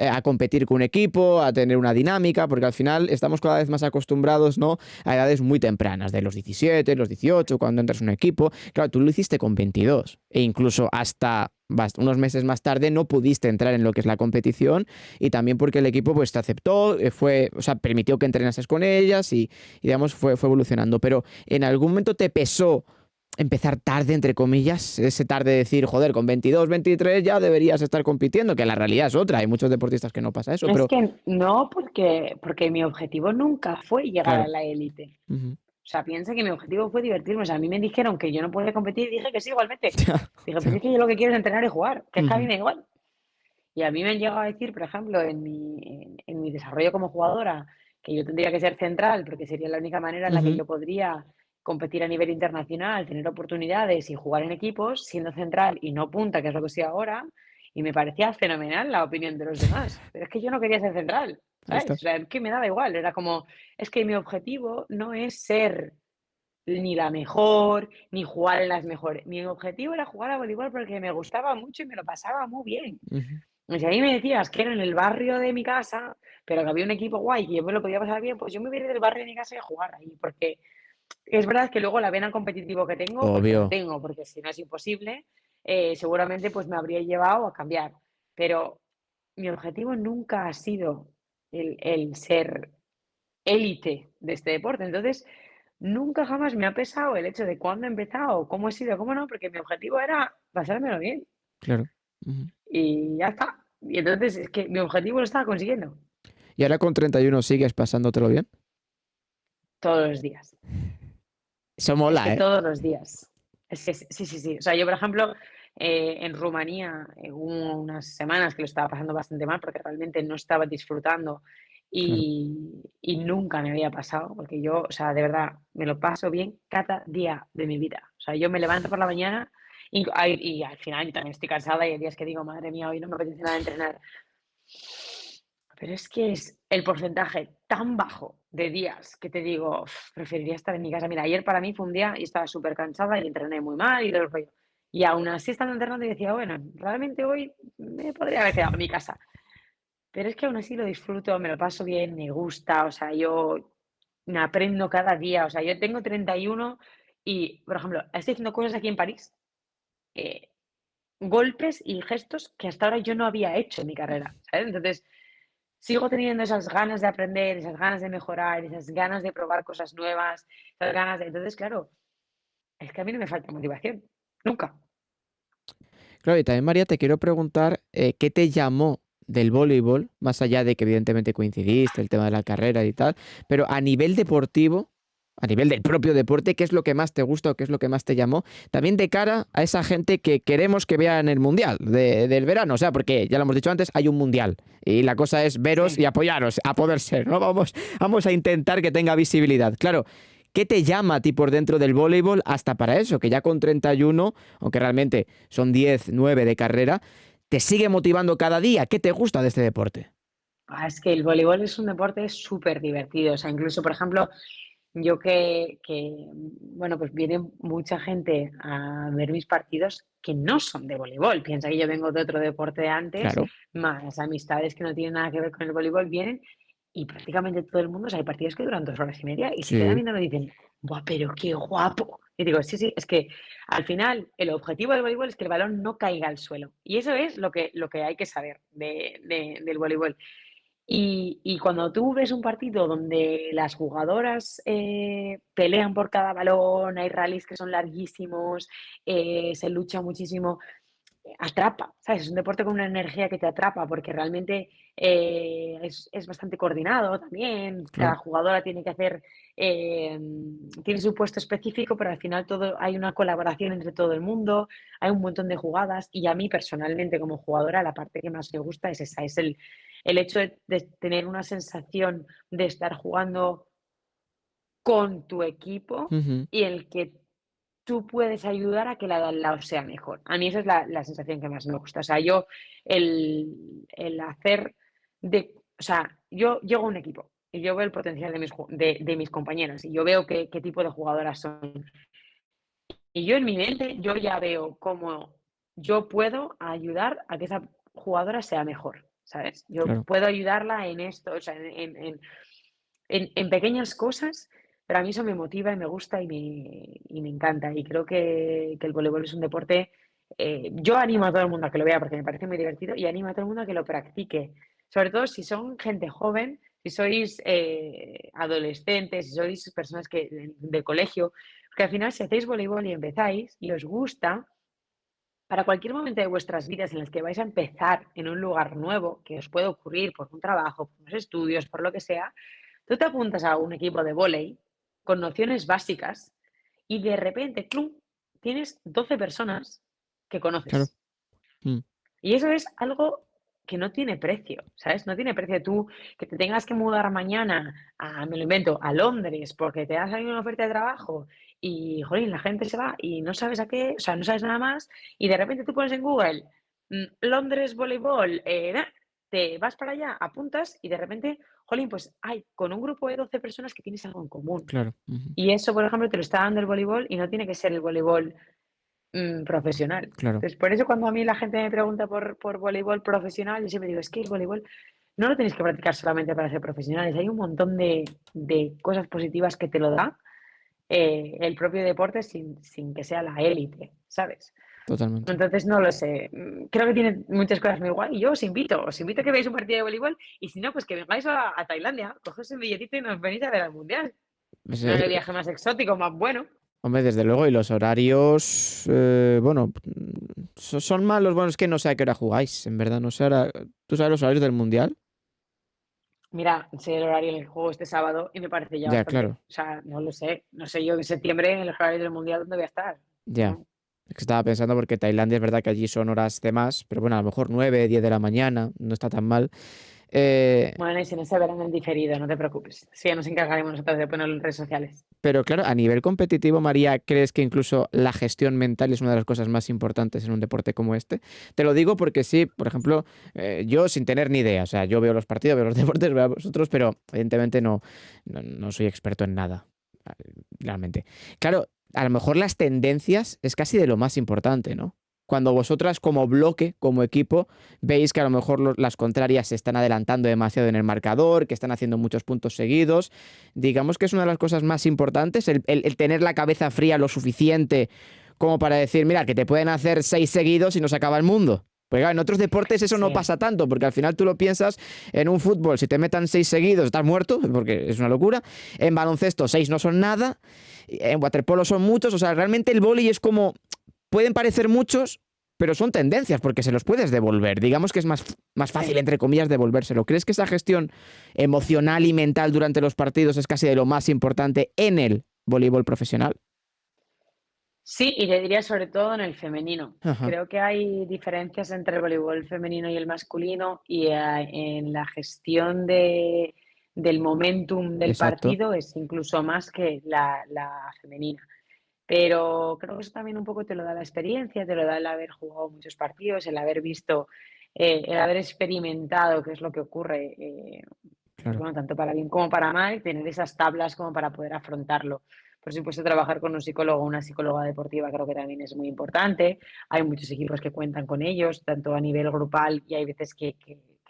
a competir con un equipo, a tener una dinámica, porque al final estamos cada vez más acostumbrados, ¿no?, a edades muy tempranas, de los 17, los 18, cuando entras en un equipo. Claro, tú lo hiciste con 22 e incluso hasta unos meses más tarde no pudiste entrar en lo que es la competición, y también porque el equipo pues te aceptó, o sea, permitió que entrenases con ellas y digamos fue evolucionando. Pero ¿en algún momento te pesó empezar tarde, entre comillas, ese tarde de decir, joder, con 22, 23 ya deberías estar compitiendo, que la realidad es otra, hay muchos deportistas que no pasa eso, Es pero que no, porque mi objetivo nunca fue llegar a claro. la élite. Ujú. O sea, piensa que mi objetivo fue divertirme. O sea, a mí me dijeron que yo no podía competir y dije que sí, igualmente. Ya, Dije, pues ya. es que yo lo que quiero es entrenar y jugar, que es que a mí Ujú. me da igual. Y a mí me han llegado a decir, por ejemplo, en mi desarrollo como jugadora, que yo tendría que ser central, porque sería la única manera en la que Ujú. yo podría competir a nivel internacional, tener oportunidades y jugar en equipos, siendo central y no punta, que es lo que soy ahora. Y me parecía fenomenal la opinión de los demás. Pero es que yo no quería ser central, Ahí ¿sabes? está. O sea, es que me daba igual. Era como, es que mi objetivo no es ser ni la mejor, ni jugar en las mejores. Mi objetivo era jugar a voleibol porque me gustaba mucho y me lo pasaba muy bien. Ujú. Y si a mí me decías que era en el barrio de mi casa, pero que había un equipo guay y yo me lo podía pasar bien, pues yo me hubiera ido del barrio de mi casa y a jugar ahí, porque es verdad que luego la vena competitivo que tengo, porque la Obvio. tengo, porque si no es imposible, seguramente pues me habría llevado a cambiar. Pero mi objetivo nunca ha sido el ser élite de este deporte. Entonces, nunca jamás me ha pesado el hecho de cuándo he empezado, cómo he sido, cómo no, porque mi objetivo era pasármelo bien Claro. Ujú. y ya está. Y entonces es que mi objetivo lo estaba consiguiendo ¿Y ahora con 31 sigues pasándotelo bien? todos los días. Eso Es que mola, ¿eh? todos los días. Es que sí, sí, sí. O sea, yo, por ejemplo, en Rumanía hubo unas semanas que lo estaba pasando bastante mal porque realmente no estaba disfrutando Claro. y nunca me había pasado, porque yo, o sea, de verdad, me lo paso bien cada día de mi vida. O sea, yo me levanto por la mañana y al final yo también estoy cansada y hay días que digo, madre mía, hoy no me apetece nada entrenar. Pero es que es el porcentaje tan bajo de días que te digo, preferiría estar en mi casa. Mira, ayer para mí fue un día y estaba súper cansada y entrené muy mal y todo el rollo. Y aún así estando entrenando y decía, bueno, realmente hoy me podría haber quedado en mi casa. Pero es que aún así lo disfruto, me lo paso bien, me gusta, o sea, yo me aprendo cada día. O sea, yo tengo 31 y, por ejemplo, estoy haciendo cosas aquí en París, eh, golpes y gestos que hasta ahora yo no había hecho en mi carrera, ¿sabes? Entonces, sigo teniendo esas ganas de aprender, esas ganas de mejorar, esas ganas de probar cosas nuevas, esas ganas de... Entonces, claro, es que a mí no me falta motivación, nunca. Claro, y también, María, te quiero preguntar, ¿qué te llamó del voleibol? Más allá de que evidentemente coincidiste, el tema de la carrera y tal, pero a nivel deportivo, a nivel del propio deporte, ¿qué es lo que más te gusta o qué es lo que más te llamó? También de cara a esa gente que queremos que vea en el Mundial del verano, o sea, porque ya lo hemos dicho antes, hay un Mundial y la cosa es veros y Sí. apoyaros, a poder ser, ¿no? Vamos a intentar que tenga visibilidad. Claro, ¿qué te llama a ti por dentro del voleibol hasta para eso? Que ya con 31, aunque realmente son 10, 9 de carrera, ¿te sigue motivando cada día? ¿Qué te gusta de este deporte? Es que el voleibol es un deporte súper divertido. O sea, incluso, por ejemplo, yo bueno, pues viene mucha gente a ver mis partidos que no son de voleibol. Piensa que yo vengo de otro deporte de antes, Claro, más amistades que no tienen nada que ver con el voleibol vienen y prácticamente todo el mundo, o sea, hay partidos que duran 2 horas y media y se quedan sí, mirando y dicen, ¡buah, pero qué guapo! Y digo, sí, sí, es que al final el objetivo del voleibol es que el balón no caiga al suelo. Y eso es lo que hay que saber del voleibol. Y cuando tú ves un partido donde las jugadoras pelean por cada balón, hay rallies que son larguísimos, se lucha muchísimo, atrapa, ¿sabes? Es un deporte con una energía que te atrapa porque realmente es bastante coordinado también. Cada Claro, jugadora tiene que hacer, tiene su puesto específico, pero al final todo, hay una colaboración entre todo el mundo, hay un montón de jugadas y a mí personalmente como jugadora la parte que más me gusta es esa, es el hecho de tener una sensación de estar jugando con tu equipo ujú, y el que tú puedes ayudar a que la de al lado sea mejor. A mí esa es la sensación que más me gusta. O sea, yo el hacer o sea, yo llego a un equipo y yo veo el potencial de mis compañeras y yo veo qué tipo de jugadoras son. Y yo en mi mente, yo ya veo cómo yo puedo ayudar a que esa jugadora sea mejor, ¿sabes? Yo claro. puedo ayudarla en esto, o sea, en pequeñas cosas, pero a mí eso me motiva y me gusta y me encanta. Y creo que el voleibol es un deporte. Yo animo a todo el mundo a que lo vea porque me parece muy divertido y animo a todo el mundo a que lo practique. Sobre todo si son gente joven, si sois adolescentes, si sois personas de colegio, porque al final si hacéis voleibol y empezáis y os gusta, para cualquier momento de vuestras vidas en las que vais a empezar en un lugar nuevo, que os puede ocurrir por un trabajo, por unos estudios, por lo que sea, tú te apuntas a un equipo de vóley con nociones básicas y de repente, ¡clum!, tienes 12 personas que Claro. conoces. Mm, Y eso es algo que no tiene precio, ¿sabes? No tiene precio tú que te tengas que mudar mañana me lo invento, a Londres porque te ha salido una oferta de trabajo y, jolín, la gente se va y no sabes a qué, o sea, no sabes nada más y de repente tú pones en Google Londres voleibol, te vas para allá, apuntas y de repente, jolín, pues hay con un grupo de 12 personas que tienes algo en común. claro. Ujú, Y eso, por ejemplo, te lo está dando el voleibol y no tiene que ser el voleibol profesional. claro. Entonces, por eso cuando a mí la gente me pregunta por voleibol profesional, yo siempre digo, es que el voleibol no lo tienes que practicar solamente para ser profesionales, hay un montón de cosas positivas que te lo da el propio deporte sin que sea la élite, ¿sabes? Totalmente. Entonces, no lo sé. Creo que tiene muchas cosas muy guay. Y yo os invito a que veáis un partido de voleibol y si no, pues que vengáis a Tailandia, cogéis un billetito y nos venís a ver al Mundial. Pues, No hay viaje más exótico, más bueno. hombre, desde luego, y los horarios, bueno, son malos. Bueno, es que no sé a qué hora jugáis, en verdad, no sé ahora. ¿Tú sabes los horarios del mundial? Mira, sé el horario en el que juego este sábado y me parece ya Ya, bastante. claro, O sea, no lo sé. No sé yo en septiembre en los horarios del Mundial dónde voy a estar. ya. No. Es que estaba pensando porque Tailandia es verdad que allí son horas de más, pero bueno, a lo mejor 9, 10 de la mañana, no está tan mal. Eh, Bueno, y si no se verán en diferido, no te preocupes. Sí, ya nos encargaremos nosotros de ponerlo en redes sociales. pero claro, a nivel competitivo, María, ¿crees que incluso la gestión mental es una de las cosas más importantes en un deporte como este? Te lo digo porque sí, por ejemplo, yo sin tener ni idea, o sea, yo veo los partidos, veo los deportes, veo a vosotros, pero evidentemente no soy experto en nada, realmente. Claro, a lo mejor las tendencias es casi de lo más importante, ¿no? Cuando vosotras como bloque, como equipo, veis que a lo mejor las contrarias se están adelantando demasiado en el marcador, que están haciendo muchos puntos seguidos, digamos que es una de las cosas más importantes, el tener la cabeza fría lo suficiente como para decir, mira, que te pueden hacer 6 seguidos y no se acaba el mundo. Porque claro, en otros deportes eso no Sí, pasa tanto, porque al final tú lo piensas en un fútbol, si te metan 6 seguidos estás muerto, porque es una locura. En baloncesto 6 no son nada, en waterpolo son muchos, o sea, realmente el vóley es como, pueden parecer muchos, pero son tendencias, porque se los puedes devolver. Digamos que es más sí. fácil, entre comillas, devolvérselo. ¿Crees que esa gestión emocional y mental durante los partidos es casi de lo más importante en el voleibol profesional? Sí, y te diría sobre todo en el femenino. Ajá, Creo que hay diferencias entre el voleibol femenino y el masculino y en la gestión del momentum del exacto, partido es incluso más que la femenina. Pero creo que eso también un poco te lo da la experiencia, te lo da el haber jugado muchos partidos, el haber visto, el haber experimentado qué es lo que ocurre, pues claro. bueno, tanto para bien como para mal, tener esas tablas como para poder afrontarlo. Por supuesto, trabajar con un psicólogo o una psicóloga deportiva creo que también es muy importante. Hay muchos equipos que cuentan con ellos, tanto a nivel grupal y hay veces que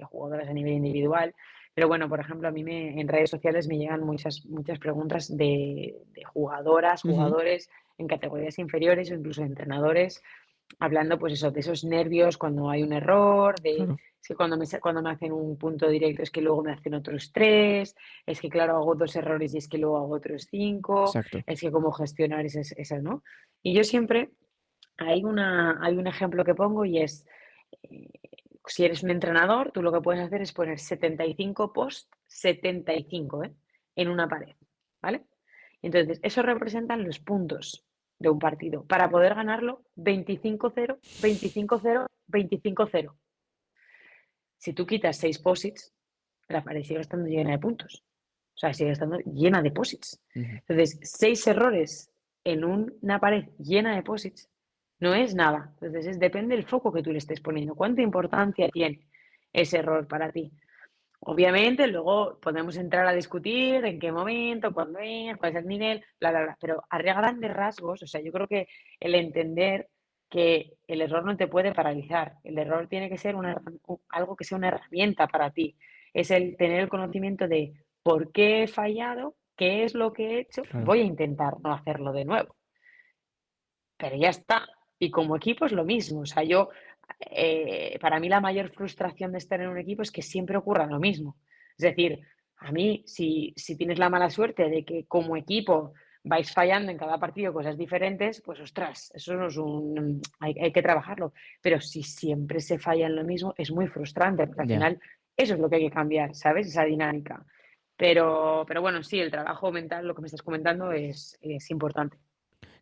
jugadoras a nivel individual. Pero bueno, por ejemplo, en redes sociales me llegan muchas preguntas de jugadoras, Ujú, jugadores en categorías inferiores o incluso entrenadores. hablando pues eso, de esos nervios cuando hay un error, de Claro, es que cuando me hacen un punto directo es que luego me hacen otros tres, es que claro, hago dos errores y es que luego hago otros cinco, exacto. es que cómo gestionar esas, ¿no? Y yo siempre, hay un ejemplo que pongo y es, eh, si eres un entrenador, tú lo que puedes hacer es poner 75 post, 75, ¿eh? En una pared, ¿vale? Entonces, eso representan los puntos de un partido para poder ganarlo 25-0, 25-0, 25-0. Si tú quitas 6 posits, la pared sigue estando llena de puntos. O sea, sigue estando llena de posits. Ujú. Entonces, 6 errores en una pared llena de posits no es nada. Entonces, depende del foco que tú le estés poniendo. ¿Cuánta importancia tiene ese error para ti? Obviamente, luego podemos entrar a discutir en qué momento, cuándo es, cuál es el nivel, bla, bla, bla. Pero a grandes rasgos, o sea, yo creo que el entender que el error no te puede paralizar, el error tiene que ser algo que sea una herramienta para ti. Es el tener el conocimiento de por qué he fallado, qué es lo que he hecho, Claro. voy a intentar no hacerlo de nuevo, pero ya está. Y como equipo es lo mismo. O sea, para mí la mayor frustración de estar en un equipo es que siempre ocurra lo mismo. Es decir, a mí, si tienes la mala suerte de que como equipo vais fallando en cada partido cosas diferentes, pues ostras, eso no es hay que trabajarlo. Pero si siempre se falla en lo mismo, es muy frustrante, porque al Ya. final eso es lo que hay que cambiar, ¿sabes? Esa dinámica. Pero bueno, sí, el trabajo mental, lo que me estás comentando, es importante.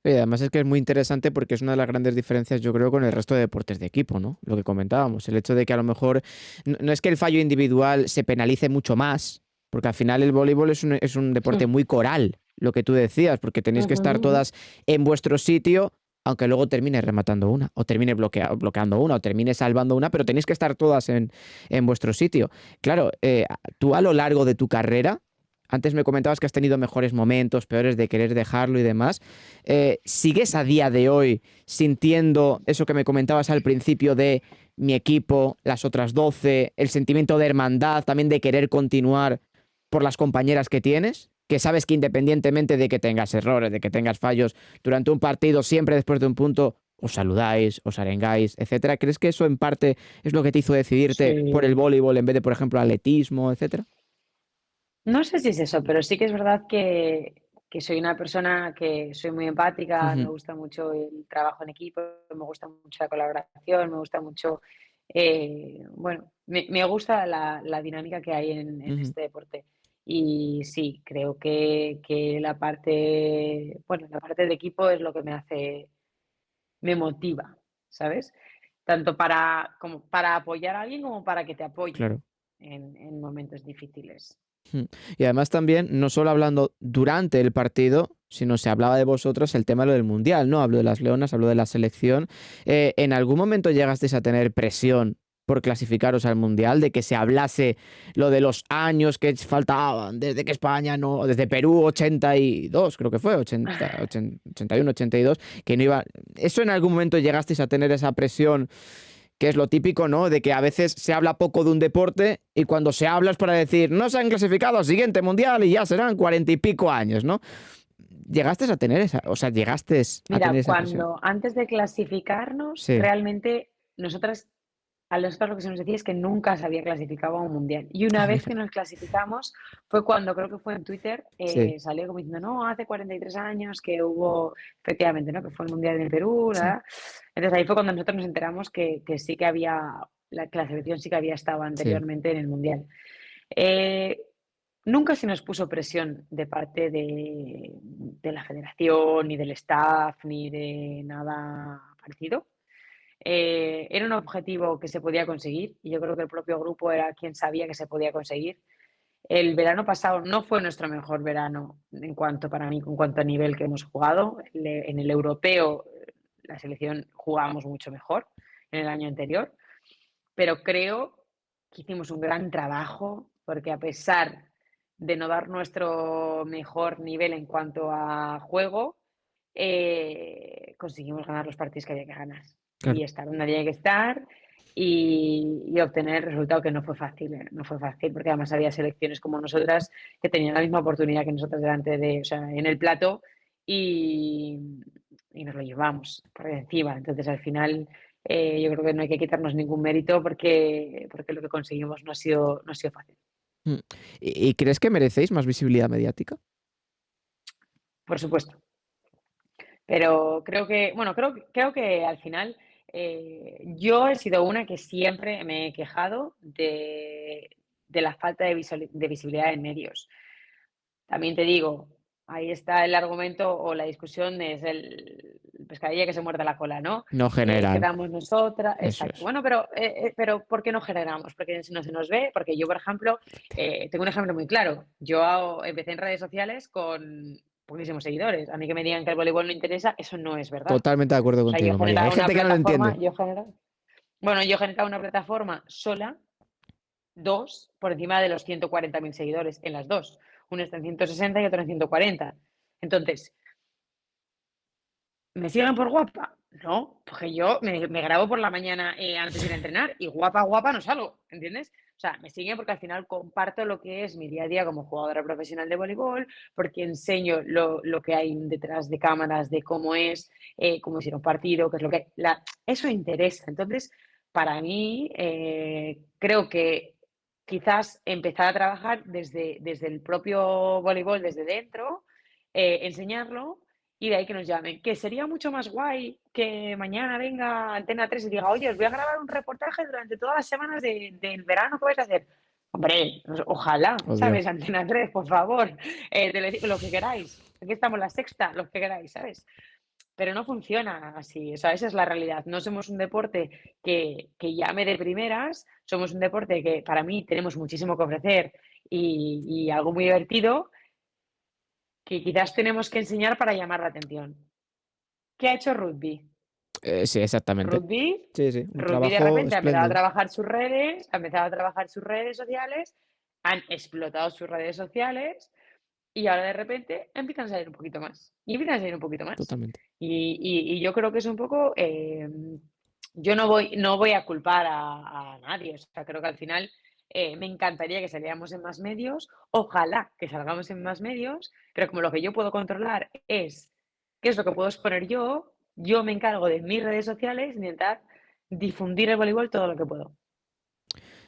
Y además es que es muy interesante porque es una de las grandes diferencias, yo creo, con el resto de deportes de equipo, ¿no? Lo que comentábamos, el hecho de que a lo mejor no es que el fallo individual se penalice mucho más, porque al final el voleibol es un deporte muy coral, lo que tú decías, porque tenéis que Ujú, estar ujú. todas en vuestro sitio, aunque luego termine rematando una, o termine bloqueando una, o termine salvando una, pero tenéis que estar todas en vuestro sitio. Claro, tú a lo largo de tu carrera, antes me comentabas que has tenido mejores momentos, peores de querer dejarlo y demás. ¿Sigues a día de hoy sintiendo eso que me comentabas al principio de mi equipo, las otras 12, el sentimiento de hermandad, también de querer continuar por las compañeras que tienes? Que sabes que independientemente de que tengas errores, de que tengas fallos, durante un partido, siempre después de un punto, os saludáis, os arengáis, etcétera. ¿Crees que eso en parte es lo que te hizo decidirte por el Sí. voleibol en vez de, por ejemplo, atletismo, etcétera? No sé si es eso, pero sí que es verdad que soy una persona que soy muy empática, me Ujú, gusta mucho el trabajo en equipo, me gusta mucho la colaboración, me gusta mucho, bueno, me gusta la dinámica que hay en ujú. este deporte. Y sí, creo que la parte de equipo es lo que me motiva, ¿sabes? Tanto como para apoyar a alguien como para que te apoyen Claro. en momentos difíciles. Mm. Y además también, no solo hablando durante el partido, sino se hablaba de vosotros el tema de lo del Mundial, ¿no? Hablo de las Leonas, hablo de la selección. ¿En algún momento llegasteis a tener presión por clasificaros al Mundial? De que se hablase lo de los años que faltaban, desde que España no, desde Perú 82, creo que fue, 81, 82, que no iba... ¿Eso en algún momento llegasteis a tener esa presión? Que es lo típico, ¿no? De que a veces se habla poco de un deporte y cuando se habla es para decir, no se han clasificado al siguiente mundial y ya serán 40 y pico años, ¿no? ¿Llegaste a tener esa, o sea, llegaste a Mira, tener esa presión? antes de clasificarnos, Sí, realmente a nosotros lo que se nos decía es que nunca se había clasificado a un mundial. Y una ah, vez mira, que nos clasificamos, fue cuando creo que fue en Twitter, sí, salió como diciendo, no, hace 43 años que hubo, efectivamente, ¿no? Que fue el mundial en el Perú, sí, ¿verdad? Entonces ahí fue cuando nosotros nos enteramos que sí que la selección sí que había estado sí, anteriormente en el mundial. Eh, Nunca se nos puso presión de parte de la federación, ni del staff, ni de nada parecido. Era un objetivo que se podía conseguir y yo creo que el propio grupo era quien sabía que se podía conseguir. El verano pasado no fue nuestro mejor verano en cuanto para mí, en cuanto a nivel que hemos jugado. En el europeo, la selección jugábamos mucho mejor en el año anterior, pero creo que hicimos un gran trabajo porque a pesar de no dar nuestro mejor nivel en cuanto a juego, conseguimos ganar los partidos que había que ganar y claro. estar donde había que estar y obtener el resultado que no fue fácil, no fue fácil porque además había selecciones como nosotras que tenían la misma oportunidad que nosotras o sea, en el plato y, y nos lo llevamos por encima. Entonces, al final, yo creo que no hay que quitarnos ningún mérito porque lo que conseguimos no ha sido fácil. Mm. ¿Y crees que merecéis más visibilidad mediática? Por supuesto. Pero creo que al final yo he sido una que siempre me he quejado de la falta de visibilidad en medios. También te digo, ahí está el argumento o la discusión, es el pescadilla que se muerde la cola, ¿no? No general, Quedamos nosotras, eso exacto. es. Bueno, pero ¿por qué no generamos? Porque si no se nos ve, porque yo, por ejemplo, tengo un ejemplo muy claro. Yo empecé en redes sociales con poquísimos seguidores. A mí que me digan que el voleibol no interesa, eso no es verdad. Totalmente de acuerdo O sea, yo he contigo, María. Hay generado una gente que no lo plataforma, entiende. yo he generado una plataforma sola, dos, por encima de los 140.000 seguidores en las dos. Uno está en 160 y otro en 140. Entonces, ¿me siguen por guapa? No, porque yo me grabo por la mañana antes de ir a entrenar y guapa, guapa no salgo, ¿entiendes? O sea, me siguen porque al final comparto lo que es mi día a día como jugadora profesional de voleibol, porque enseño lo que hay detrás de cámaras, de cómo es ir a un partido, qué es lo que... eso interesa. Entonces, para mí, creo que quizás empezar a trabajar desde el propio voleibol, desde dentro, enseñarlo y de ahí que nos llamen. Que sería mucho más guay que mañana venga Antena 3 y diga, oye, os voy a grabar un reportaje durante todas las semanas del verano que vais a hacer. Hombre, ojalá, Obvio. ¿sabes? Antena 3, por favor, lo que queráis. Aquí estamos la sexta, lo que queráis, ¿sabes? Pero no funciona así, o sea, esa es la realidad. No somos un deporte que llame de primeras, somos un deporte que para mí tenemos muchísimo que ofrecer y algo muy divertido que quizás tenemos que enseñar para llamar la atención. ¿Qué ha hecho rugby? Sí, exactamente. Rugby, Sí, sí, un rugby de trabajo repente ha empezado a espléndido. trabajar sus redes, ha empezado a trabajar sus redes sociales, han explotado sus redes sociales y ahora de repente empiezan a salir un poquito más. Y empiezan a salir un poquito más. Totalmente. Y yo creo que es un poco, yo no voy a culpar a nadie, o sea, creo que al final me encantaría que saliéramos en más medios, ojalá que salgamos en más medios, pero como lo que yo puedo controlar es qué es lo que puedo exponer yo me encargo de mis redes sociales, intentar difundir el voleibol todo lo que puedo.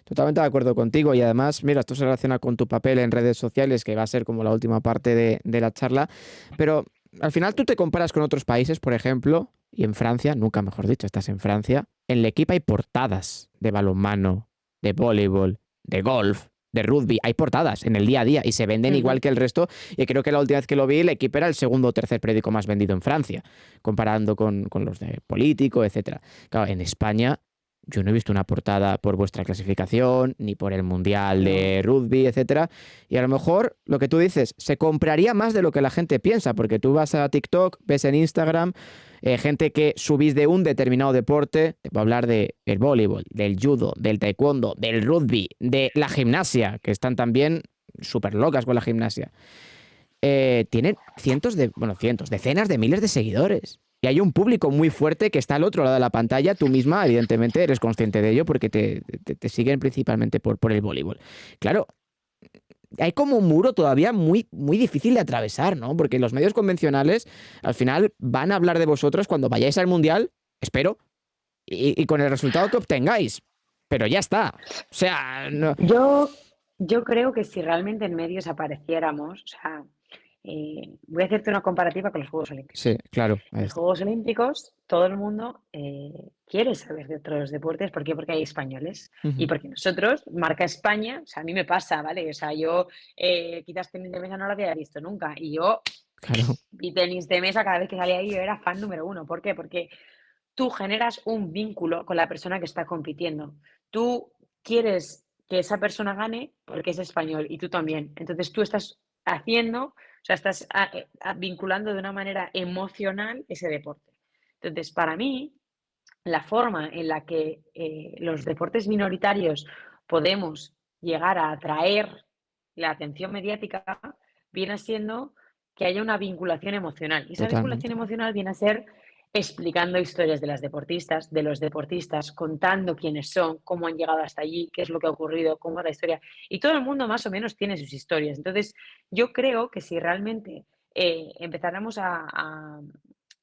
Totalmente de acuerdo contigo y además, mira, esto se relaciona con tu papel en redes sociales, que va a ser como la última parte de la charla, pero al final tú te comparas con otros países, por ejemplo, y en Francia, nunca mejor dicho, estás en Francia, en el equipo hay portadas de balonmano, de voleibol, de golf, de rugby, hay portadas en el día a día y se venden igual Ujú. que el resto y creo que la última vez que lo vi el equipo era el segundo o tercer periódico más vendido en Francia, comparando con los de político, etcétera. Claro, en España yo no he visto una portada por vuestra clasificación, ni por el Mundial No. de rugby, etcétera. Y a lo mejor lo que tú dices, se compraría más de lo que la gente piensa, porque tú vas a TikTok, ves en Instagram, gente que subís de un determinado deporte, te puedo hablar del voleibol, del judo, del taekwondo, del rugby, de la gimnasia, que están también súper locas con la gimnasia. Tienen cientos, decenas de miles de seguidores. Y hay un público muy fuerte que está al otro lado de la pantalla. Tú misma, evidentemente, eres consciente de ello porque te siguen principalmente por el voleibol. Claro, hay como un muro todavía muy, muy difícil de atravesar, ¿no? Porque los medios convencionales al final van a hablar de vosotros cuando vayáis al mundial, espero, y con el resultado que obtengáis. Pero ya está. O sea, no. Yo creo que si realmente en medios apareciéramos, o sea, voy a hacerte una comparativa con los Juegos Sí, Olímpicos. claro, ahí En los está. Juegos Olímpicos, todo el mundo quiere saber de otros deportes. ¿Por qué? Porque hay españoles. Y Ujú, porque nosotros, marca España, o sea, a mí me pasa, ¿vale? O sea, yo quizás tenis de mesa no lo había visto nunca. Y yo claro, vi tenis de mesa cada vez que salía ahí, yo era fan número uno. ¿Por qué? Porque tú generas un vínculo con la persona que está compitiendo. Tú quieres que esa persona gane porque es español y tú también. Entonces tú estás haciendo, o sea, estás vinculando de una manera emocional ese deporte. Entonces, para mí, la forma en la que los deportes minoritarios podemos llegar a atraer la atención mediática viene siendo que haya una vinculación emocional. Y esa vinculación totalmente. emocional viene a ser explicando historias de las deportistas, de los deportistas, contando quiénes son, cómo han llegado hasta allí, qué es lo que ha ocurrido, cómo es la historia. Y todo el mundo más o menos tiene sus historias. Entonces, yo creo que si realmente empezáramos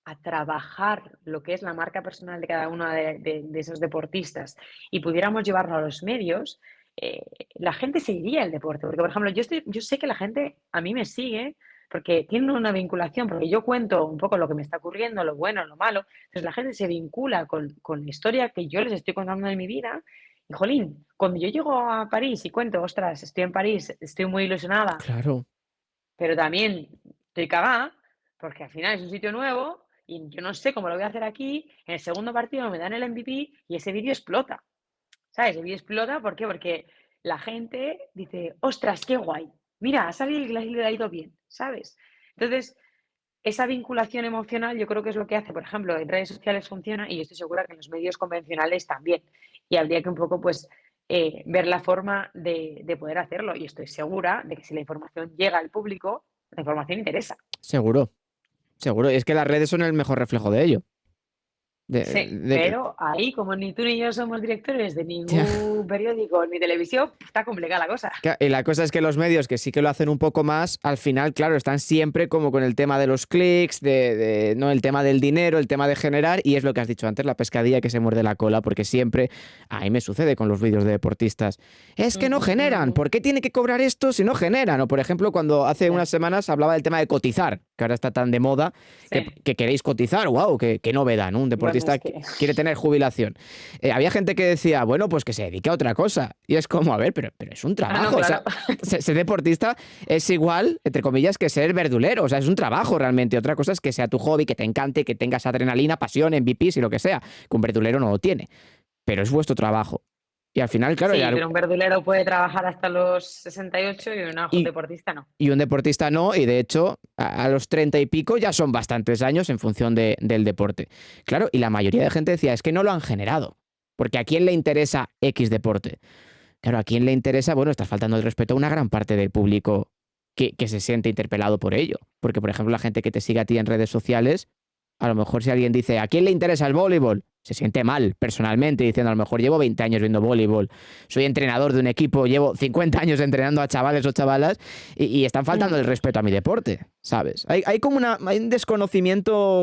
a trabajar lo que es la marca personal de cada uno de esos deportistas y pudiéramos llevarlo a los medios, eh, la gente seguiría el deporte. Porque, por ejemplo, yo sé que la gente a mí me sigue porque tienen una vinculación, porque yo cuento un poco lo que me está ocurriendo, lo bueno, lo malo. Entonces la gente se vincula con la historia que yo les estoy contando de mi vida. Y, jolín, cuando yo llego a París y cuento, ostras, estoy en París, estoy muy ilusionada, Claro, pero también estoy cagada, porque al final es un sitio nuevo y yo no sé cómo lo voy a hacer aquí. En el segundo partido me dan el MVP y ese vídeo explota, ¿sabes? El vídeo explota, ¿por qué? Porque la gente dice, ostras, qué guay, mira, ha salido y le ha ido bien, ¿sabes? Entonces, esa vinculación emocional yo creo que es lo que hace, por ejemplo, en redes sociales funciona y yo estoy segura que en los medios convencionales también. Y habría que un poco, pues, ver la forma de poder hacerlo. Y estoy segura de que si la información llega al público, la información interesa. seguro, seguro. Y es que las redes son el mejor reflejo de ello. De, Sí, de- pero ahí, como ni tú ni yo somos directores de ningún periódico ni televisión, está complicada la cosa. Y la cosa es que los medios que sí que lo hacen un poco más, al final, claro, están siempre como con el tema de los clics, no el tema del dinero, el tema de generar, y es lo que has dicho antes, la pescadilla que se muerde la cola, porque siempre, a mí me sucede con los vídeos de deportistas, es que no generan, ¿por qué tiene que cobrar esto si no generan? O por ejemplo, cuando hace Ya, unas semanas hablaba del tema de cotizar, que ahora está tan de moda, sí. que queréis cotizar, wow, qué novedad, ¿no? Un Bueno, deportista es que quiere tener jubilación. Había gente que decía, bueno, pues que se dedique a otra cosa. Y es como, a ver, pero es un ah, no, trabajo. O sea, claro. ser deportista es igual, entre comillas, que ser verdulero. O sea, es un trabajo realmente. Otra cosa es que sea tu hobby, que te encante, que tengas adrenalina, pasión, MVPs y lo que sea. Que un verdulero no lo tiene. Pero es vuestro trabajo. Y al final, claro, Sí, pero un verdulero puede trabajar hasta los 68 y un y, deportista no. y un deportista no, y de hecho, a los 30 y pico ya son bastantes años en función del deporte. Claro, y la mayoría de gente decía, es que no lo han generado. Porque ¿a quién le interesa X deporte? Claro, ¿a quién le interesa? Bueno, estás faltando el respeto a una gran parte del público que se siente interpelado por ello. Porque, por ejemplo, la gente que te sigue a ti en redes sociales, a lo mejor si alguien dice, ¿a quién le interesa el voleibol? Se siente mal personalmente diciendo, a lo mejor llevo 20 años viendo voleibol, soy entrenador de un equipo, llevo 50 años entrenando a chavales o chavalas y están faltando Mm. el respeto a mi deporte, ¿sabes? Hay como hay un desconocimiento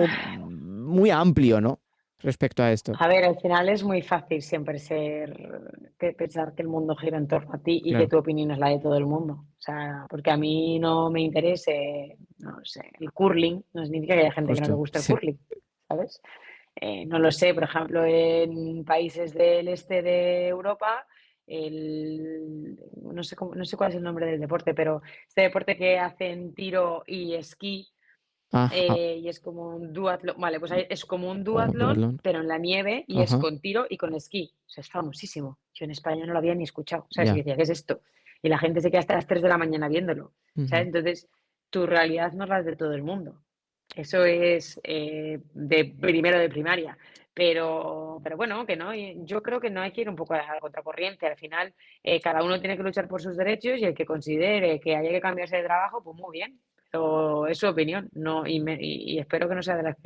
muy amplio, ¿no? Respecto a esto. A ver, al final es muy fácil siempre pensar que el mundo gira en torno a ti y que Claro, tu opinión es la de todo el mundo. O sea, porque a mí no me interese, no sé, el curling, no significa que haya gente que no le justo, guste el sí. curling, ¿sabes? No lo sé, por ejemplo, en países del este de Europa, no sé cuál es el nombre del deporte, pero este deporte que hacen tiro y esquí, Ajá, y es como un duatlón, vale, pues es como un o duatlón, duatlón. pero en la nieve y es Ajá, con tiro y con esquí. O sea, es famosísimo. Yo en España no lo había ni escuchado, ¿sabes? Y ya. decía, ¿qué es esto? Y la gente se queda hasta las 3 de la mañana viéndolo, ¿sabes? Ujú. Entonces, tu realidad no es la de todo el mundo. Eso es de primero de primaria. Pero bueno, que no, yo creo que no hay que ir un poco a la contracorriente. Al final, cada uno tiene que luchar por sus derechos y el que considere que haya que cambiarse de trabajo, pues muy bien. Pero es su opinión, no, y espero que no sea de la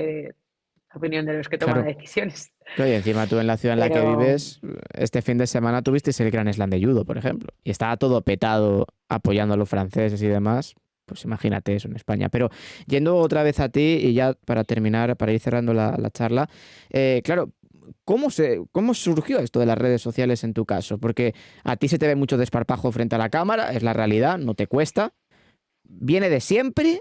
opinión de los que toman Claro. las decisiones. Claro, y encima tú en la ciudad en la que Pero vives, este fin de semana tuviste el Gran Slam de judo, por ejemplo, y estaba todo petado apoyando a los franceses y demás. Pues imagínate eso en España. Pero yendo otra vez a ti y ya para terminar, para ir cerrando la charla, claro, ¿cómo surgió esto de las redes sociales en tu caso? Porque a ti se te ve mucho desparpajo frente a la cámara, es la realidad, no te cuesta. ¿Viene de siempre?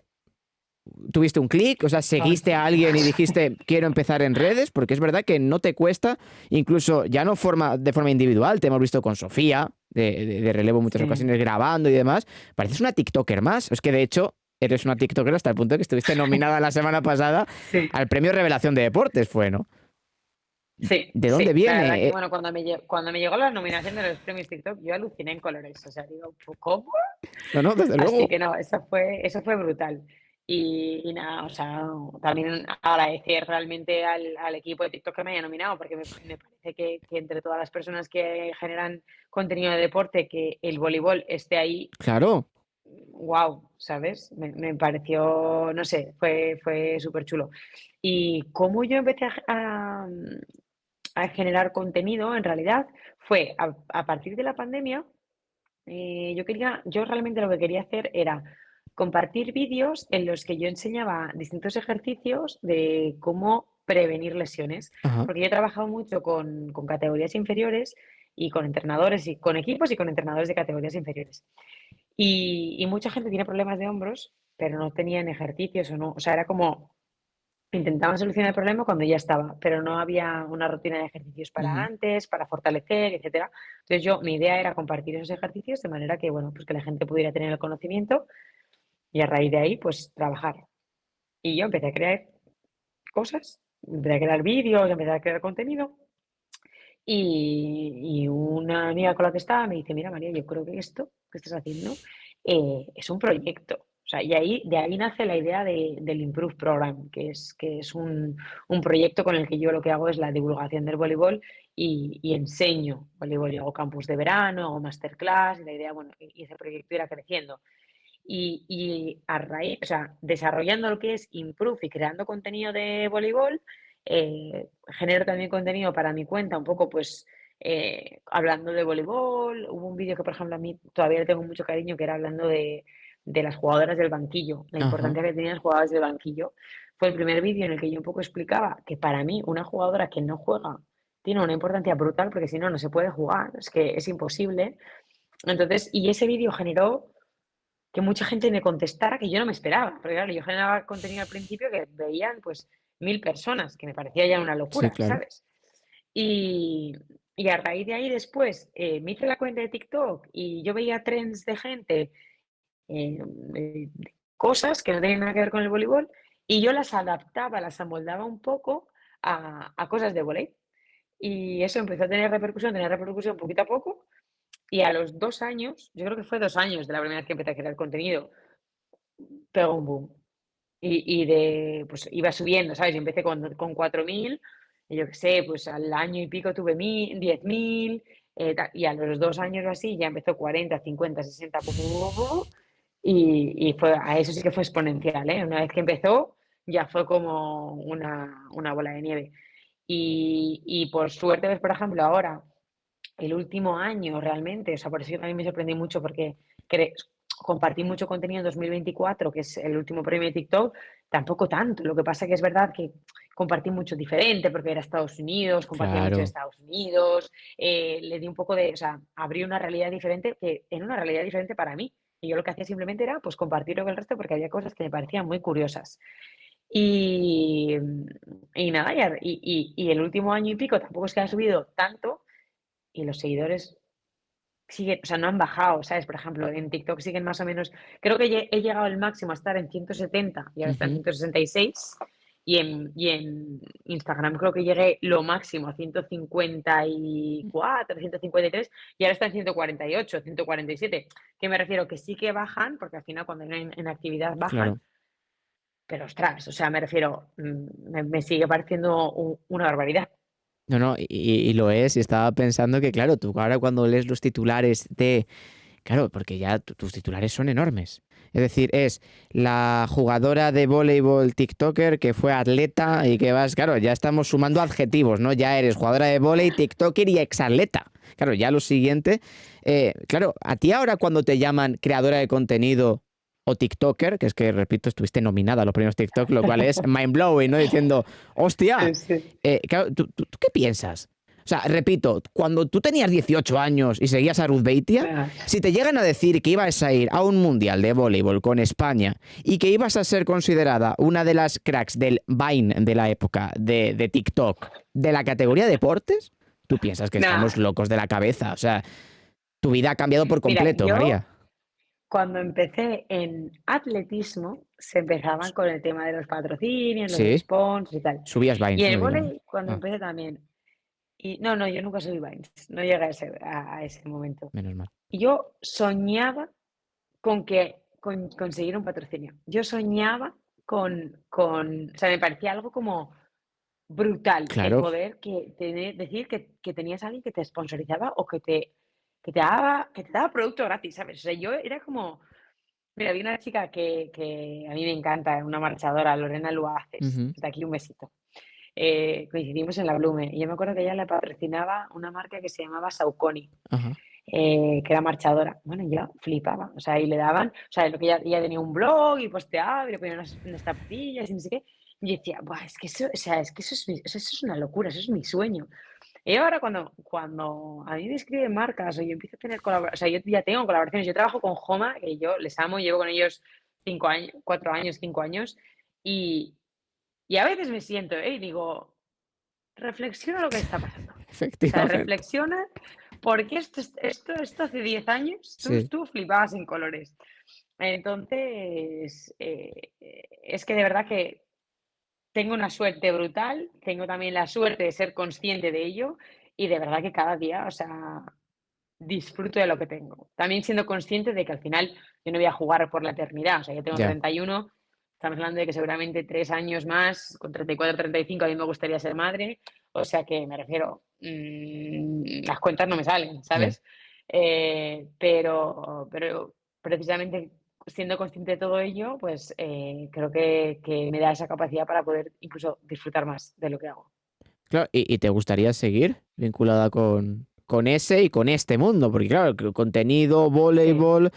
¿Tuviste un clic? O sea, ay, ¿seguiste a alguien y dijiste quiero empezar en redes? Porque es verdad que no te cuesta, incluso ya no de forma individual, te hemos visto con Sofía, de relevo en muchas sí, ocasiones grabando y demás. Pareces una TikToker más. Es que de hecho eres una TikToker hasta el punto de que estuviste nominada la semana pasada sí, al premio Revelación de Deportes, fue, ¿no? sí, ¿De dónde sí. La verdad viene? que, bueno, cuando me llegó la nominación de los premios TikTok, yo aluciné en colores. O sea, digo, ¿cómo? No, no, desde Así luego. que no, eso fue brutal. Y nada, o sea, también agradecer realmente al equipo de TikTok que me haya nominado, porque me parece que entre todas las personas que generan contenido de deporte, que el voleibol esté ahí, Claro, wow, ¿sabes? Me pareció, no sé, fue súper chulo. Y cómo yo empecé a generar contenido, en realidad, fue a partir de la pandemia. Yo realmente lo que quería hacer era compartir vídeos en los que yo enseñaba distintos ejercicios de cómo prevenir lesiones, Ajá. porque yo he trabajado mucho con categorías inferiores y con entrenadores y con equipos y con entrenadores de categorías inferiores. Y mucha gente tiene problemas de hombros, pero no tenían ejercicios o no, o sea, era como intentaban solucionar el problema cuando ya estaba, pero no había una rutina de ejercicios para Ujú. antes, para fortalecer, etcétera. Entonces mi idea era compartir esos ejercicios de manera que, bueno, pues que la gente pudiera tener el conocimiento y a raíz de ahí, pues trabajar. Y yo empecé a crear cosas, empecé a crear vídeos, empecé a crear contenido y una amiga con la que estaba me dice, mira María, yo creo que esto que estás haciendo es un proyecto. O sea, y de ahí nace la idea del Improve Program, que es un proyecto con el que yo lo que hago es la divulgación del voleibol y enseño voleibol. Y hago campus de verano, hago masterclass, y la idea, bueno, y ese proyecto irá creciendo. Y a raíz, o sea, desarrollando lo que es Improve y creando contenido de voleibol, genero también contenido para mi cuenta, un poco pues hablando de voleibol. Hubo un vídeo que, por ejemplo, a mí todavía le tengo mucho cariño, que era hablando de las jugadoras del banquillo, la Ajá. importancia que tenían las jugadoras del banquillo. Fue el primer vídeo en el que yo un poco explicaba que para mí una jugadora que no juega tiene una importancia brutal porque si no, no se puede jugar, es que es imposible. Entonces, y ese vídeo generó que mucha gente me contestara que yo no me esperaba, porque claro, yo generaba contenido al principio que veían pues 1000 personas, que me parecía ya una Sí, locura, claro. ¿sabes? Y, y a raíz de ahí después me hice la cuenta de TikTok y yo veía trends de gente, de cosas que no tenían nada que ver con el voleibol y yo las adaptaba, las amoldaba un poco a cosas de voleibol. Y eso empezó a tener repercusión poquito a poco y a los 2 años, yo creo que fue 2 años de la primera vez que empecé a crear contenido, pegó un boom. Pues iba subiendo, ¿sabes? Yo empecé con 4.000, y yo qué sé, pues al año y pico tuve 10.000, y a los 2 años o así ya empezó 40, 50, 60, y fue, a eso sí que fue exponencial, ¿eh? Una vez que empezó, ya fue como una bola de nieve. Y por suerte, ves, por ejemplo, ahora el último año realmente, o sea, por eso yo también me sorprendí mucho porque cre- compartí mucho contenido en 2024, que es el último premio de TikTok, tampoco tanto. Lo que pasa que es verdad que compartí mucho diferente porque era Estados Unidos, compartía mucho de Claro. Estados Unidos, le di un poco de, o sea, abrí una realidad diferente que en una realidad diferente para mí. Y yo lo que hacía simplemente era pues compartirlo con el resto porque había cosas que me parecían muy curiosas. Y, y nada, y el último año y pico tampoco es que haya subido tanto, y los seguidores siguen, o sea, no han bajado, ¿sabes? Por ejemplo, en TikTok siguen más o menos, creo que he llegado al máximo a estar en 170 y ahora está en Ujú. 166. Y en Instagram creo que llegué lo máximo a 154, 153 y ahora está en 148, 147. ¿Qué me refiero? Que sí que bajan, porque al final cuando hay en actividad bajan, Claro. pero ostras, o sea, me refiero, me sigue pareciendo una barbaridad. No, no, y lo es. Y estaba pensando que, claro, tú ahora cuando lees los titulares de... Claro, porque ya tus titulares son enormes. Es decir, es la jugadora de voleibol TikToker que fue atleta y que vas, claro, ya estamos sumando adjetivos, ¿no? Ya eres jugadora de voleibol, TikToker y exatleta. Claro, ya lo siguiente. Claro, a ti ahora cuando te llaman creadora de contenido o TikToker, que es que, repito, estuviste nominada a los premios TikTok, lo cual es mind blowing, ¿no? Diciendo, hostia, Sí, sí. claro, ¿tú qué piensas? O sea, repito, cuando tú tenías 18 años y seguías a Ruth Beitia, Ah, si te llegan a decir que ibas a ir a un mundial de voleibol con España y que ibas a ser considerada una de las cracks del Vine de la época, de TikTok, de la categoría deportes, tú piensas que estamos nada, locos de la cabeza. O sea, tu vida ha cambiado por mira, completo, yo María. cuando empecé en atletismo, se empezaban con el tema de los patrocinios, los Sí, sponsors y tal. subías Y Vines, en el ¿no? Digamos. vóley, cuando Ah, empecé también. Y no, no, yo nunca subí Vines, no llegué a ese momento. menos mal. Y yo soñaba con conseguir un patrocinio. Yo soñaba o sea, me parecía algo como brutal el Claro, poder decir que tenías a alguien que te sponsorizaba o que te daba producto gratis, ¿sabes? O sea, yo era como, mira, había una chica que a mí me encanta, una marchadora, Lorena Luaces, ujú, desde aquí un besito. Coincidimos en la Blume y yo me acuerdo que ella le patrocinaba una marca que se llamaba Saucony. ajá. que era marchadora. Bueno, yo flipaba, o sea, y le daban, o sea, lo que ella tenía un blog y posteaba y le ponía unas zapatillas y no sé qué. Y yo decía, "Buah, es que eso, o sea, es que eso es, o sea, eso es una locura, eso es mi sueño". Y ahora cuando a mí me escriben marcas o yo empiezo a tener colaboraciones, o sea, yo ya tengo colaboraciones, yo trabajo con Homa, que yo les amo, llevo con ellos 5 años, 4 años, 5 años, y, y a veces me siento, y digo, reflexiona lo que está pasando. O sea, Efectivamente. reflexiona porque esto hace 10 años Sí, tú flipabas en colores. Entonces, es que de verdad que tengo una suerte brutal, tengo también la suerte de ser consciente de ello y de verdad que cada día, o sea, disfruto de lo que tengo. También siendo consciente de que al final yo no voy a jugar por la eternidad, o sea, yo tengo ya. 31, estamos hablando de que seguramente 3 años más, con 34, 35, a mí me gustaría ser madre, o sea que me refiero, las cuentas no me salen, Ya. ¿sabes? Pero precisamente siendo consciente de todo ello, pues creo que me da esa capacidad para poder incluso disfrutar más de lo que hago. Claro, ¿y te gustaría seguir vinculada con ese y con este mundo? Porque claro, el contenido, Sí. voleibol,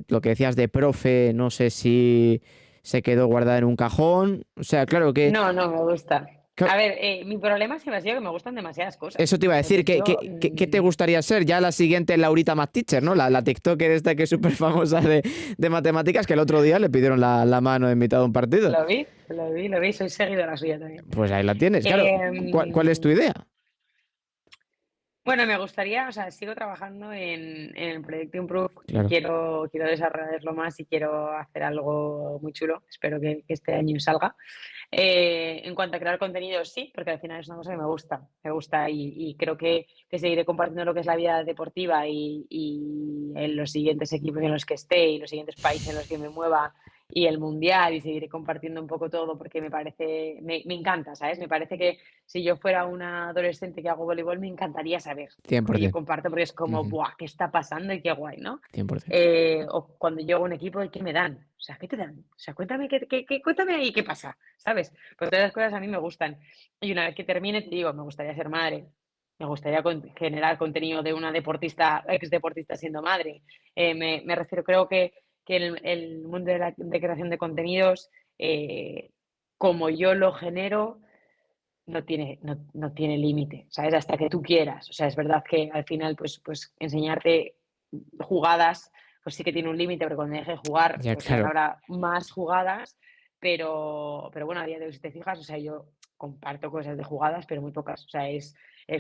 lo que decías de profe, no sé si se quedó guardada en un cajón. O sea, claro que No, no me gusta. claro, A ver, mi problema siempre ha sido que me gustan demasiadas eso cosas. te iba a decir, Entonces ¿qué, yo, qué te gustaría ser? Ya la siguiente Laurita Math Teacher, ¿no? La TikToker esta que es súper famosa de matemáticas, que el otro día le pidieron la mano en mitad de un partido. lo vi, lo vi, lo vi, soy seguidora suya también. Pues ahí la tienes. Claro, ¿cuál es tu Em, idea? Bueno, me gustaría, o sea, sigo trabajando en el proyecto Improve y Claro, quiero desarrollarlo más y quiero hacer algo muy chulo. Espero que este año salga. En cuanto a crear contenido, sí, porque al final es una cosa que me gusta y creo que seguiré compartiendo lo que es la vida deportiva y en los siguientes equipos en los que esté y los siguientes países en los que me mueva y el mundial y seguiré compartiendo un poco todo porque me encanta, ¿sabes? Me parece que si yo fuera una adolescente que hago voleibol, me encantaría saber lo que yo 100%. comparto porque es como, Ujú, ¡buah! ¿Qué está pasando y qué guay, ¿no? 100%. O cuando llego a un equipo, ¿y qué me dan? O sea, ¿qué te dan? O sea, cuéntame, cuéntame ahí qué pasa, ¿sabes? Pues todas las cosas a mí me gustan. Y una vez que termine, te digo, me gustaría ser madre. Me gustaría generar contenido de una deportista, ex deportista siendo madre. Me refiero, creo que el mundo de creación de contenidos, como yo lo genero, no tiene límite, ¿sabes? Hasta que tú quieras. O sea, es verdad que al final, pues enseñarte jugadas, pues sí que tiene un límite, pero cuando deje de jugar, Ya, pues igual claro. habrá más jugadas, pero bueno, a día de hoy, si te fijas, o sea, yo comparto cosas de jugadas, pero muy pocas. O sea, es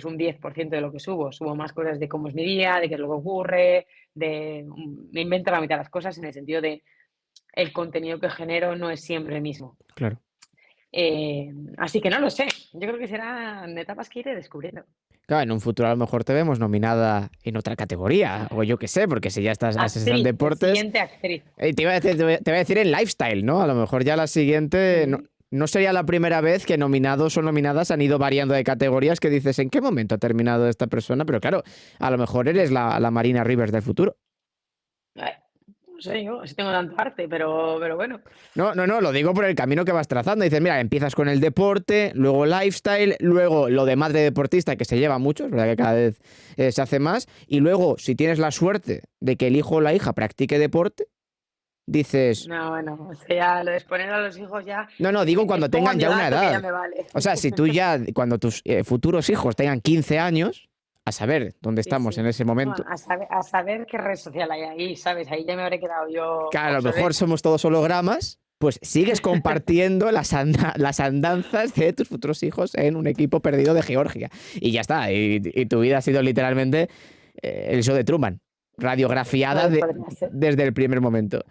un 10% de lo que subo. Subo más cosas de cómo es mi día, de qué es lo que ocurre, me invento la mitad de las cosas en el sentido de el contenido que genero no es siempre el mismo. Claro. Así que no lo sé. Yo creo que serán etapas que iré descubriendo. Claro, en un futuro a lo mejor te vemos nominada en otra categoría, o yo qué sé, porque si ya estás en Actriz, el deportes, siguiente actriz. te iba a decir, te iba a decir en lifestyle, ¿no? A lo mejor ya la siguiente, no, Mm. no sería la primera vez que nominados o nominadas han ido variando de categorías que dices, ¿en qué momento ha terminado esta persona? Pero claro, a lo mejor eres la Marina Rivers del futuro. Eh, no sé yo si tengo tanto arte, pero bueno. No, no, no, lo digo por el camino que vas trazando. Dices, mira, empiezas con el deporte, luego lifestyle, luego lo de madre deportista, que se lleva mucho, es verdad que cada vez se hace más, y luego, si tienes la suerte de que el hijo o la hija practique deporte, dices, No, bueno, o sea, ya lo de exponer a los hijos ya no, no, digo cuando expongo a tengan mi ya una gato que ya edad. me vale. O sea, si tú ya, cuando tus futuros hijos tengan 15 años, a saber dónde Sí, estamos en sí. ese Bueno, momento. a saber qué red social hay ahí, ¿sabes? Ahí ya me habré quedado yo Claro, a lo mejor obsoleta. somos todos hologramas, pues sigues compartiendo las andanzas de tus futuros hijos en un equipo perdido de Georgia. Y ya está. Y tu vida ha sido literalmente el show de Truman, radiografiada Podría ser. desde el primer momento.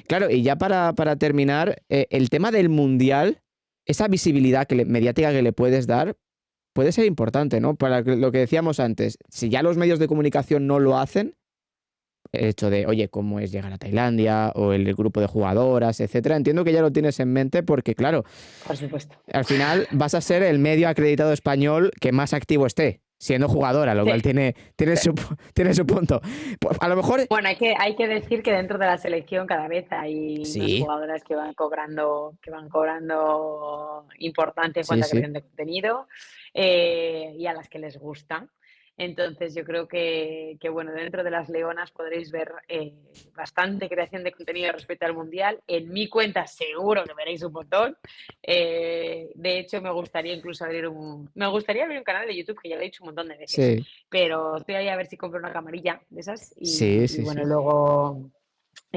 Claro, y ya para terminar, el tema del mundial, esa visibilidad mediática que le puedes dar, puede ser importante, ¿no? Para lo que decíamos antes, si ya los medios de comunicación no lo hacen, el hecho de, oye, cómo es llegar a Tailandia o el grupo de jugadoras, etcétera. Entiendo que ya lo tienes en mente porque, claro, Por supuesto. al final vas a ser el medio acreditado español que más activo esté, siendo jugadora, lo Sí, cual tiene, sí. tiene su punto. Pues, a lo mejor, Bueno, hay que decir que dentro de la selección cada vez hay más sí, jugadoras que van cobrando importancia en sí, cuanto a sí, creación de contenido, y a las que les gusta. Entonces yo creo que bueno, dentro de las leonas podréis ver bastante creación de contenido respecto al Mundial. En mi cuenta seguro que veréis un montón. De hecho, me gustaría abrir un canal de YouTube, que ya lo he dicho un montón de veces, Sí, pero estoy ahí a ver si compro una camarilla de esas sí, y sí, bueno, sí.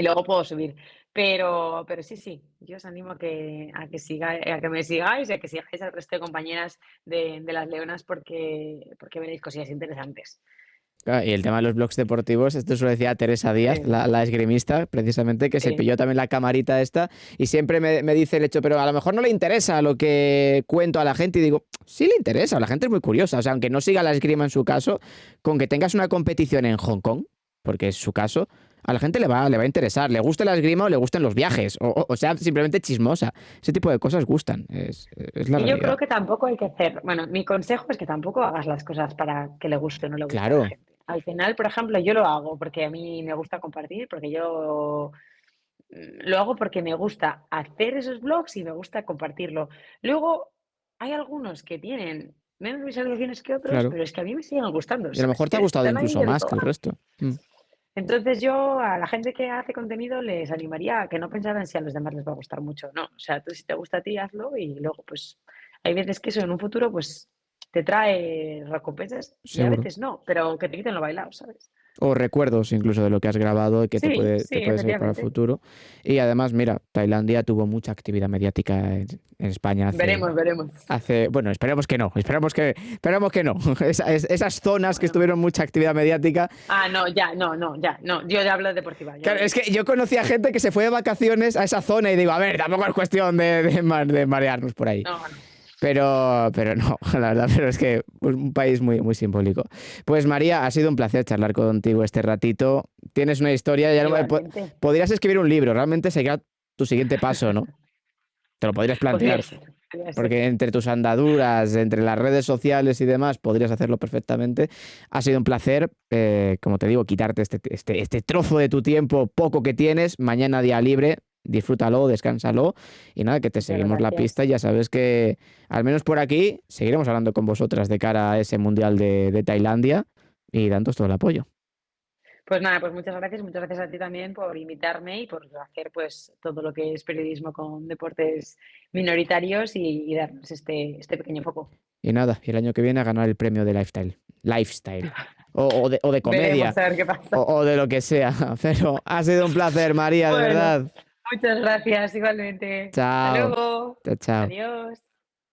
luego puedo subir. Pero sí, sí, yo os animo a que me sigáis y a que sigáis al resto de compañeras de las leonas porque veréis cosillas interesantes. Claro, y el tema de los blogs deportivos, esto se lo decía Teresa Díaz, Sí, la esgrimista, precisamente, que se sí. pilló también la camarita esta, y siempre me dice el hecho, pero a lo mejor no le interesa lo que cuento a la gente, y digo, sí le interesa, la gente es muy curiosa, o sea, aunque no siga la esgrima en su caso, con que tengas una competición en Hong Kong, porque es su caso, a la gente le va a interesar, le guste la esgrima o le gusten los viajes, o sea, simplemente chismosa, ese tipo de cosas gustan, es la Y yo realidad. creo que tampoco hay que hacer, bueno, mi consejo es que tampoco hagas las cosas para que le guste o no le guste a la Claro, gente. Al final, por ejemplo, yo lo hago porque a mí me gusta compartir, porque yo lo hago porque me gusta hacer esos blogs y me gusta compartirlo. Luego, hay algunos que tienen menos visualizaciones que otros, claro. pero es que a mí me siguen gustando, Y a lo ¿sabes? mejor te ha Que gustado están ahí y incluso yo más digo, que el "Ah". resto. Mm. Entonces yo a la gente que hace contenido les animaría a que no pensaran si a los demás les va a gustar mucho o no. O sea, tú si te gusta a ti, hazlo y luego pues hay veces que eso en un futuro pues te trae recompensas y a Seguro. veces no, pero que te quiten lo bailado, ¿sabes? O recuerdos incluso de lo que has grabado y que Sí, te sí, puede servir para el efectivamente. futuro. Y además, mira, Tailandia tuvo mucha actividad mediática en España Veremos, veremos. bueno, esperemos que no, esperemos que no. Esas zonas que Bueno. estuvieron mucha actividad mediática. Ah, no, ya, no, no, ya, no. Yo ya hablo de deportiva, ya Claro, lo es digo. que yo conocía gente que se fue de vacaciones a esa zona y digo, a ver, tampoco es cuestión de marearnos por ahí. No, no. Pero no, la verdad, pero es que un país muy, muy simbólico. Pues María, ha sido un placer charlar contigo este ratito. Tienes una historia, Igualmente. podrías escribir un libro, realmente sería tu siguiente paso, ¿no? Te lo podrías Podría plantear, ser, podría ser. porque entre tus andaduras, entre las redes sociales y demás, podrías hacerlo perfectamente. Ha sido un placer, como te digo, quitarte este trozo de tu tiempo, poco que tienes, mañana día libre. Disfrútalo, descánsalo y nada, que te Muchas seguimos la pista gracias. y ya sabes que al menos por aquí seguiremos hablando con vosotras de cara a ese Mundial de Tailandia y dándos todo el apoyo. Pues nada, pues muchas gracias a ti también por invitarme y por hacer pues todo lo que es periodismo con deportes minoritarios y darnos este pequeño foco. Y nada, y el año que viene a ganar el premio de Lifestyle. Lifestyle. O de comedia. Veremos a ver qué pasa. O de lo que sea. Pero ha sido un placer, María, de Bueno, verdad. muchas gracias igualmente. Hasta Chao. luego. Chao, chao. Adiós.